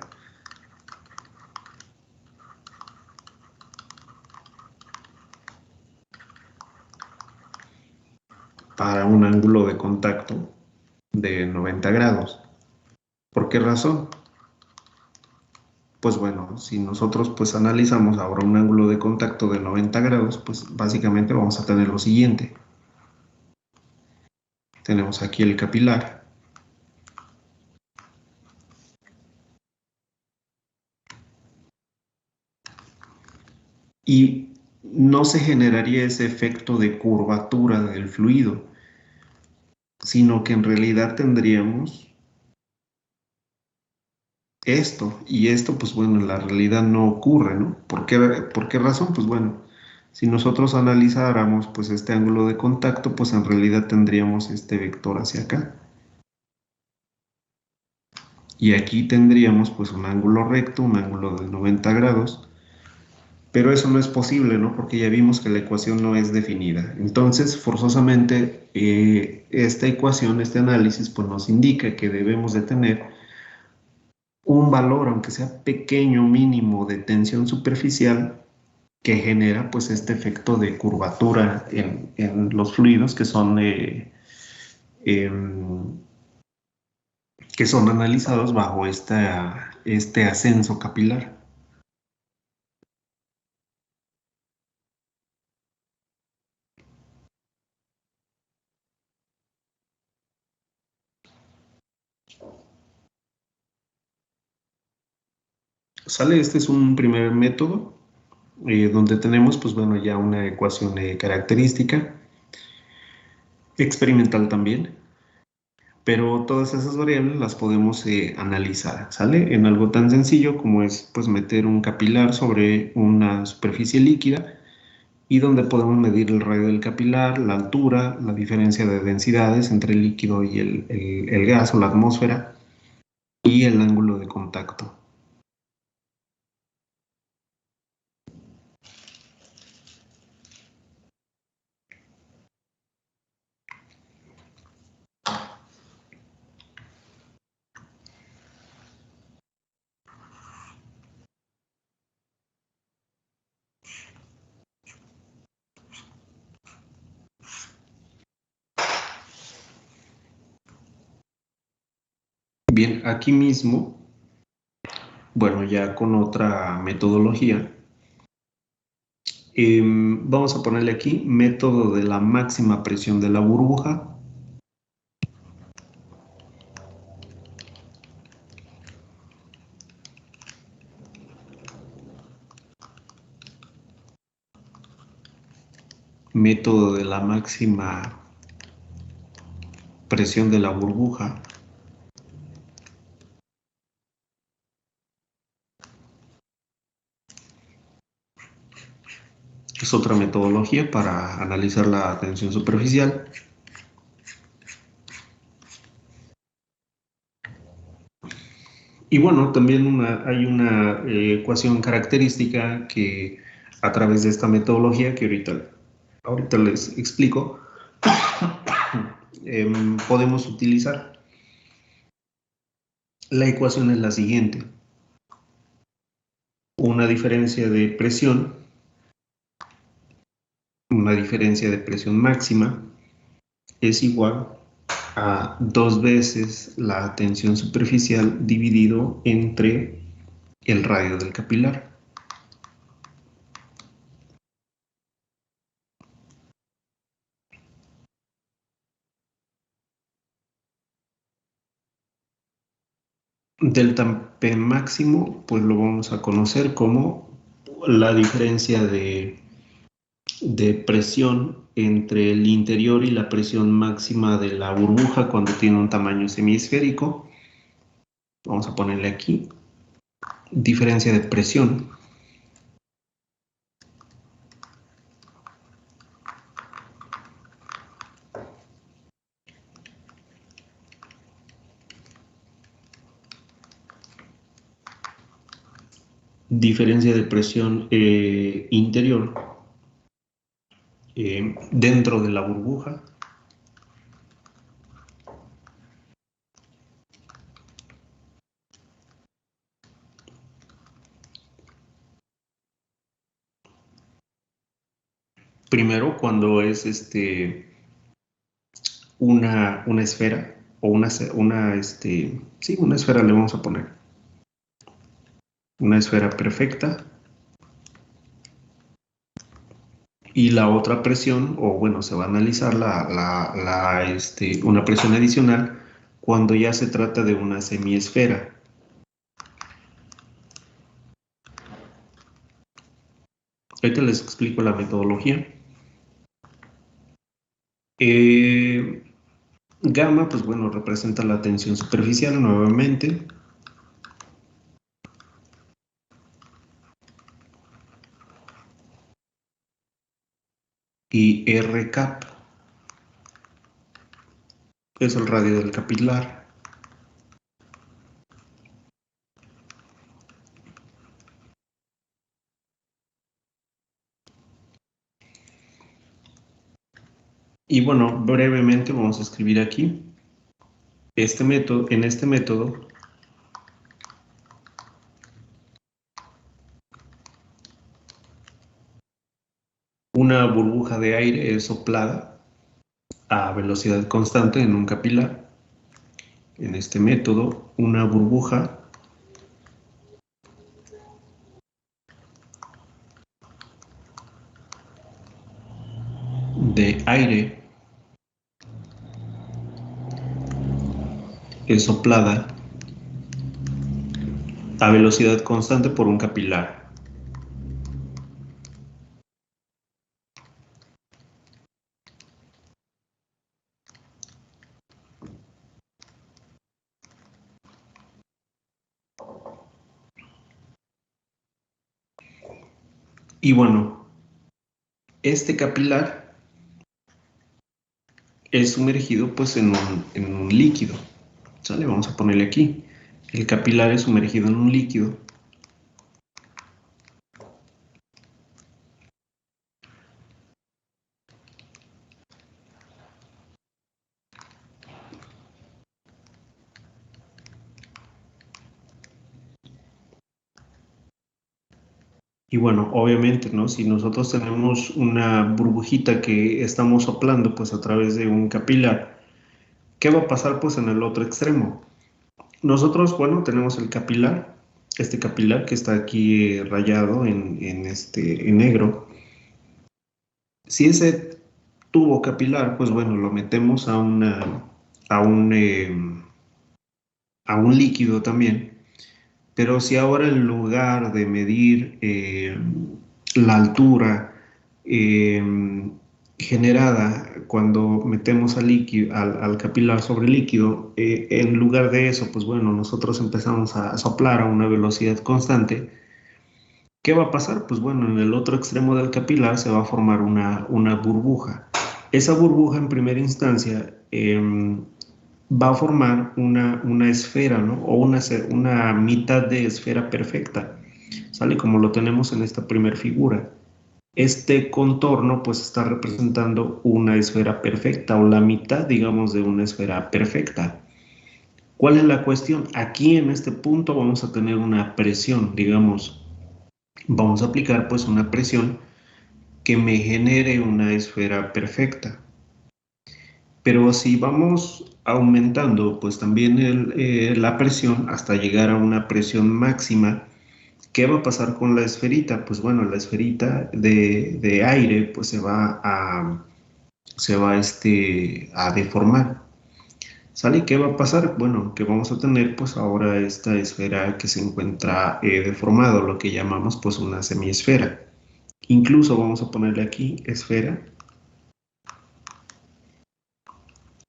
Para un ángulo de contacto de 90 grados. ¿Por qué razón? pues bueno, si nosotros pues analizamos ahora un ángulo de contacto de 90 grados, pues básicamente vamos a tener lo siguiente. Tenemos aquí el capilar. Y no se generaría ese efecto de curvatura del fluido, sino que en realidad tendríamos esto, y esto pues bueno, en la realidad no ocurre, ¿no? ¿Por qué razón? Pues bueno, si nosotros analizáramos pues este ángulo de contacto, pues en realidad tendríamos este vector hacia acá. Y aquí tendríamos pues un ángulo recto, un ángulo de 90 grados, pero eso no es posible, ¿no? Porque ya vimos que la ecuación no es definida. Entonces, forzosamente, esta ecuación, este análisis, pues nos indica que debemos de tener un valor, aunque sea pequeño, mínimo, de tensión superficial que genera pues este efecto de curvatura en los fluidos em, que son analizados bajo este ascenso capilar. ¿Sale? Este es un primer método donde tenemos pues bueno ya una ecuación característica, experimental también, pero todas esas variables las podemos analizar, ¿sale? En algo tan sencillo como es pues meter un capilar sobre una superficie líquida y donde podemos medir el radio del capilar, la altura, la diferencia de densidades entre el líquido y el gas o la atmósfera y el ángulo de contacto. Bien, aquí mismo, bueno, ya con otra metodología, vamos a ponerle aquí método de la máxima presión de la burbuja. Método de la máxima presión de la burbuja. Es otra metodología para analizar la tensión superficial. Y bueno, también hay una ecuación característica que a través de esta metodología que ahorita les explico, podemos utilizar. La ecuación es la siguiente. Una diferencia de presión máxima es igual a 2 veces la tensión superficial dividido entre el radio del capilar. Delta P máximo, pues lo vamos a conocer como la diferencia de presión entre el interior y la presión máxima de la burbuja cuando tiene un tamaño semiesférico. Vamos a ponerle aquí diferencia de presión. Diferencia de presión interior dentro de la burbuja. Primero, cuando es una esfera o una esfera le vamos a poner. una esfera perfecta. Y la otra presión, o bueno, se va a analizar una presión adicional cuando ya se trata de una semiesfera. Ahorita les explico la metodología. Gamma, pues bueno, representa la tensión superficial nuevamente. Y R cap es el radio del capilar. Y bueno, brevemente vamos a escribir aquí en este método una burbuja de aire es soplada a velocidad constante en un capilar. En este método, una burbuja de aire es soplada a velocidad constante por un capilar. Y bueno, este capilar es sumergido pues en un líquido. ¿Sale? Vamos a ponerle aquí. El capilar es sumergido en un líquido. Y bueno, obviamente, ¿no? Si nosotros tenemos una burbujita que estamos soplando pues a través de un capilar, ¿qué va a pasar pues en el otro extremo? Nosotros, bueno, tenemos el capilar, este capilar que está aquí rayado en negro. Si ese tubo capilar, pues bueno, lo metemos a a un, eh, a un líquido también. Pero si ahora en lugar de medir la altura eh, generada cuando metemos al capilar sobre el líquido, en lugar de eso, pues bueno, nosotros empezamos a soplar a una velocidad constante, ¿qué va a pasar? Pues bueno, en el otro extremo del capilar se va a formar una burbuja. Esa burbuja en primera instancia va a formar una esfera, ¿no? O una mitad de esfera perfecta, ¿sale? Como lo tenemos en esta primera figura. Este contorno pues está representando una esfera perfecta o la mitad, digamos, de una esfera perfecta. ¿Cuál es la cuestión? Aquí en este punto vamos a tener una presión, digamos, vamos a aplicar pues una presión que me genere una esfera perfecta. Pero si vamos aumentando pues también la presión hasta llegar a una presión máxima, ¿qué va a pasar con la esferita? Pues bueno, la esferita de aire pues a deformar. ¿Sale? ¿Qué va a pasar? Bueno, que vamos a tener pues ahora esta esfera que se encuentra deformada, lo que llamamos pues una semiesfera. Incluso vamos a ponerle aquí esfera.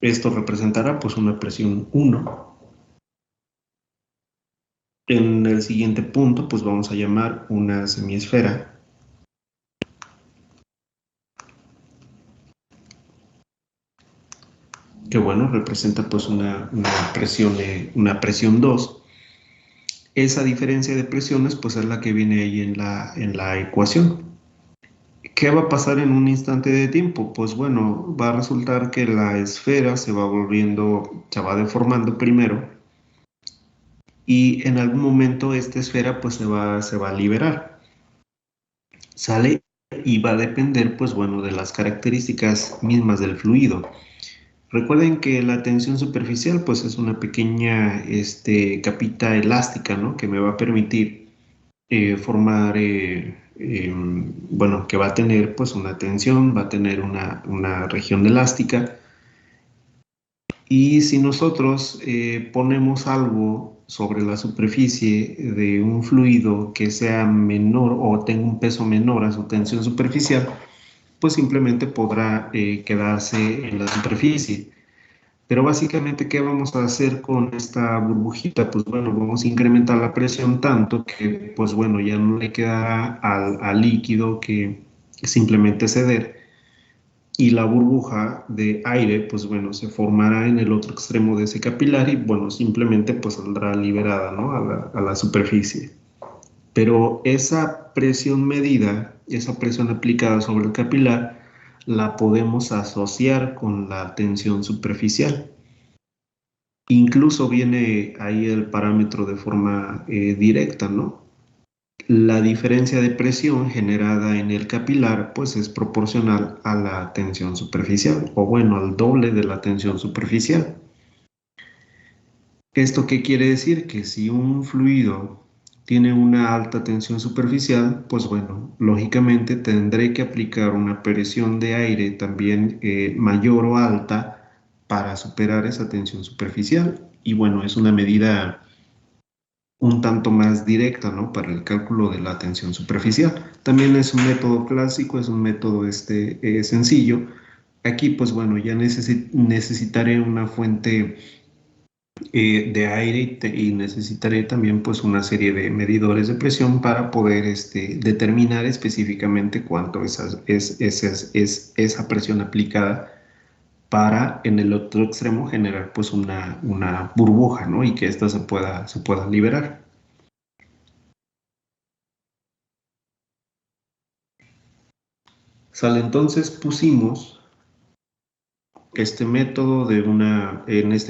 Esto representará pues una presión 1. En el siguiente punto pues vamos a llamar una semiesfera. Que bueno, representa pues una presión 2. Esa diferencia de presiones pues es la que viene ahí en la ecuación. ¿Qué va a pasar en un instante de tiempo? Pues bueno, va a resultar que la esfera se va deformando primero y en algún momento esta esfera pues se va a liberar. Sale y va a depender pues bueno de las características mismas del fluido. Recuerden que la tensión superficial pues es una pequeña capita elástica, ¿no? Que me va a permitir formar, bueno, que va a tener pues una tensión, va a tener una región elástica. Y si nosotros ponemos algo sobre la superficie de un fluido que sea menor o tenga un peso menor a su tensión superficial, pues simplemente podrá quedarse en la superficie. Pero básicamente, ¿qué vamos a hacer con esta burbujita? Pues bueno, vamos a incrementar la presión tanto que, pues bueno, ya no le quedará al líquido que simplemente ceder. Y la burbuja de aire, pues bueno, se formará en el otro extremo de ese capilar y bueno, simplemente pues saldrá liberada, ¿no? A la superficie. Pero esa presión medida, esa presión aplicada sobre el capilar, la podemos asociar con la tensión superficial. Incluso viene ahí el parámetro de forma directa, ¿no? La diferencia de presión generada en el capilar pues es proporcional a la tensión superficial, o bueno, al doble de la tensión superficial. ¿Esto qué quiere decir? Que si un fluido tiene una alta tensión superficial, pues bueno, lógicamente tendré que aplicar una presión de aire también mayor o alta para superar esa tensión superficial. Y bueno, es una medida un tanto más directa, ¿no? Para el cálculo de la tensión superficial. También es un método clásico, es un método sencillo. Aquí, pues bueno, ya necesitaré una fuente de aire y necesitaré también pues una serie de medidores de presión para poder determinar específicamente cuánto es esa presión aplicada para en el otro extremo generar pues una burbuja, ¿no? Y que ésta se pueda liberar. Sale, entonces pusimos en este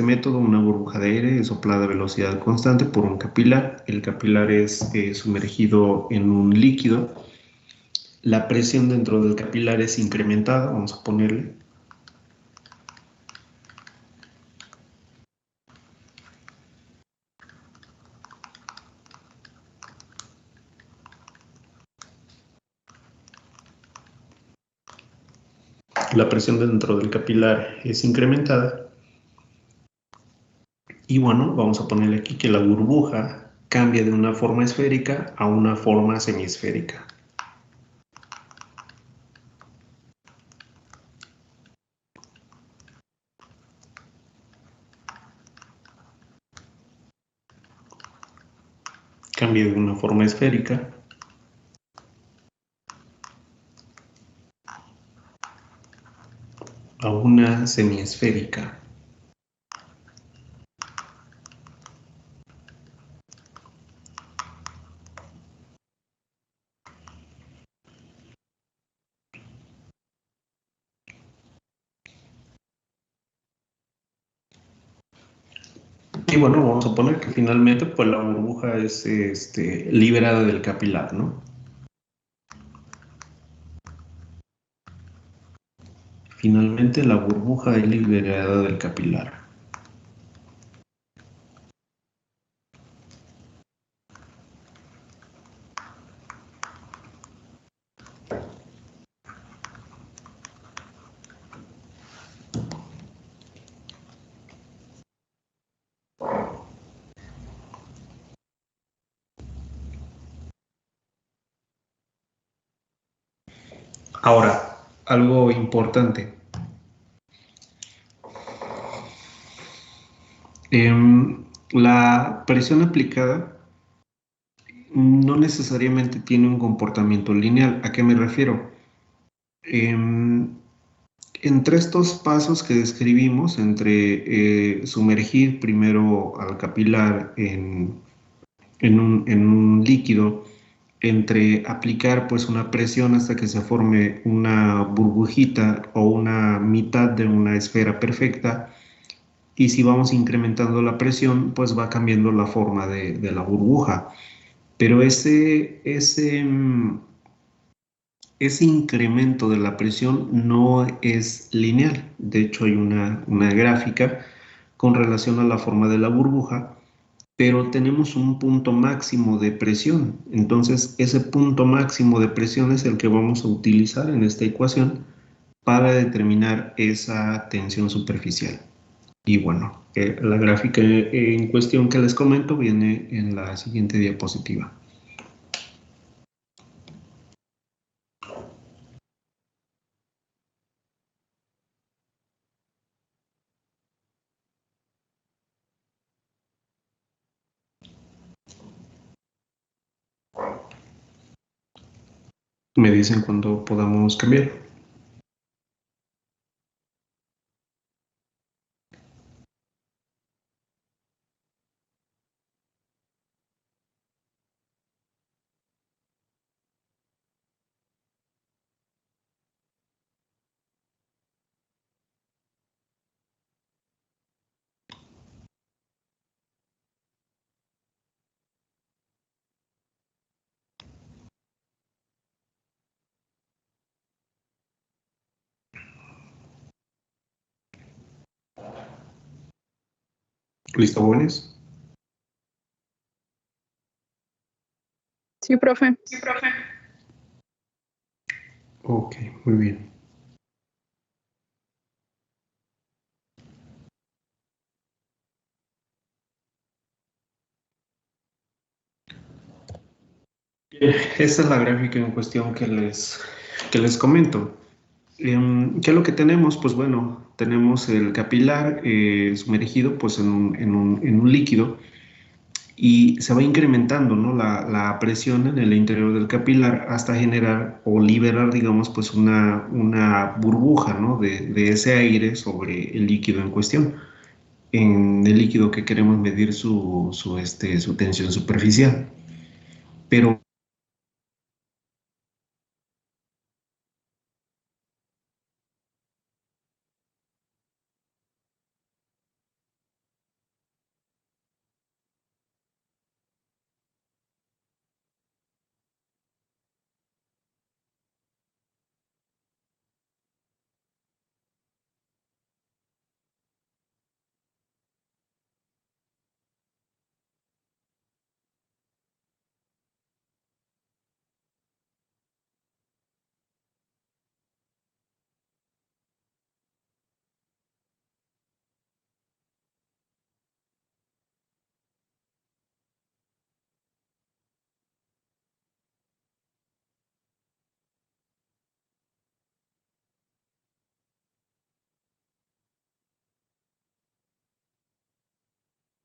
método una burbuja de aire soplada a velocidad constante por un capilar. El capilar es sumergido en un líquido. La presión dentro del capilar es incrementada, vamos a ponerle. La presión dentro del capilar es incrementada. Y bueno, vamos a ponerle aquí que la burbuja cambia de una forma esférica a una forma semiesférica. Cambia de una forma esférica a una semiesférica. Y bueno, vamos a poner que finalmente pues la burbuja es liberada del capilar, ¿no? Finalmente la burbuja es liberada del capilar. Ahora, algo importante. La presión aplicada no necesariamente tiene un comportamiento lineal. ¿A qué me refiero? Entre estos pasos que describimos, entre sumergir primero al capilar en un líquido, entre aplicar pues una presión hasta que se forme una burbujita o una mitad de una esfera perfecta, y si vamos incrementando la presión pues va cambiando la forma de la burbuja, pero ese incremento de la presión no es lineal. De hecho hay una gráfica con relación a la forma de la burbuja pero tenemos un punto máximo de presión. Entonces, ese punto máximo de presión es el que vamos a utilizar en esta ecuación para determinar esa tensión superficial. Y bueno, la gráfica en cuestión que les comento viene en la siguiente diapositiva. Me dicen cuando podamos cambiar. ¿Listo, jóvenes?
Sí, profe.
Ok, muy bien. Esta es la gráfica en cuestión que les comento. ¿Qué es lo que tenemos? Pues bueno, tenemos el capilar sumergido pues en un líquido y se va incrementando, ¿no? La presión en el interior del capilar hasta generar o liberar, digamos, pues una burbuja, ¿no? De ese aire sobre el líquido en cuestión. En el líquido que queremos medir su tensión superficial. Pero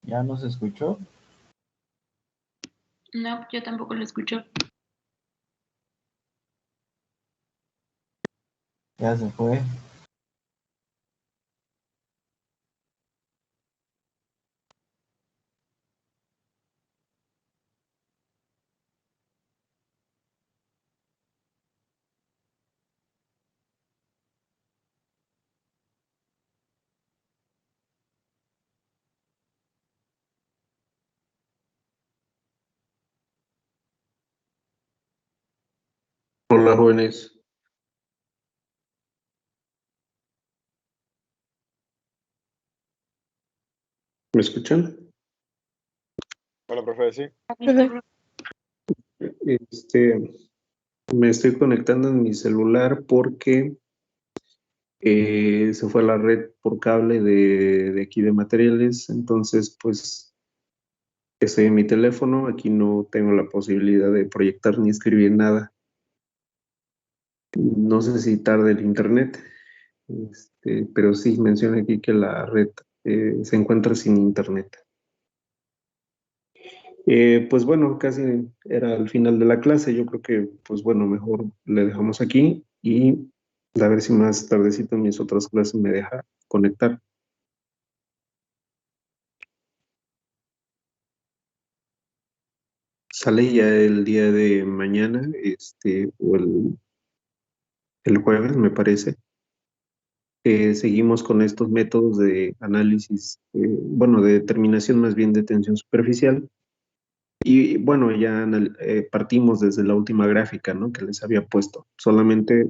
¿Ya nos escuchó?
No, yo tampoco lo escucho.
Ya se fue.
hola, jóvenes. ¿Me escuchan?
Hola, profe, sí.
Este, Me estoy conectando en mi celular porque se fue la red por cable de aquí de materiales, entonces pues estoy en mi teléfono, aquí no tengo la posibilidad de proyectar ni escribir nada. No sé si tarde el internet, pero sí menciona aquí que la red se encuentra sin internet. Pues bueno, casi era el final de la clase, yo creo que pues bueno, mejor le dejamos aquí y a ver si más tardecito en mis otras clases me deja conectar. Sale ya el día de mañana, o el jueves, me parece. Seguimos con estos métodos de análisis, bueno, de determinación más bien de tensión superficial. Y bueno, ya partimos desde la última gráfica, ¿no? Que les había puesto. Solamente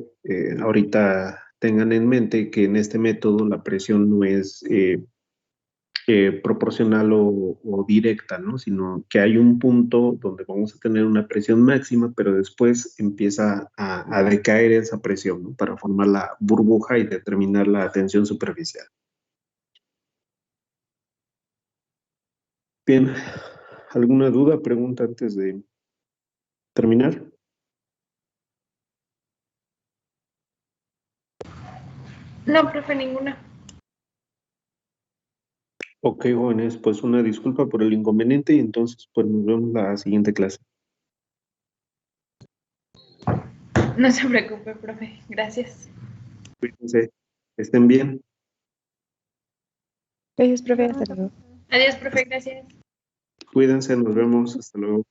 ahorita tengan en mente que en este método la presión no es proporcional o directa, ¿no? Sino que hay un punto donde vamos a tener una presión máxima, pero después empieza a decaer esa presión, ¿no? Para formar la burbuja y determinar la tensión superficial. Bien, ¿alguna duda, pregunta antes de terminar?
No, profe, ninguna.
Ok, jóvenes, pues una disculpa por el inconveniente y entonces pues nos vemos la siguiente clase.
No se preocupe, profe. Gracias.
Cuídense, que estén bien.
Gracias, profe. Hasta luego.
Adiós, profe. Gracias.
Cuídense, nos vemos, hasta luego.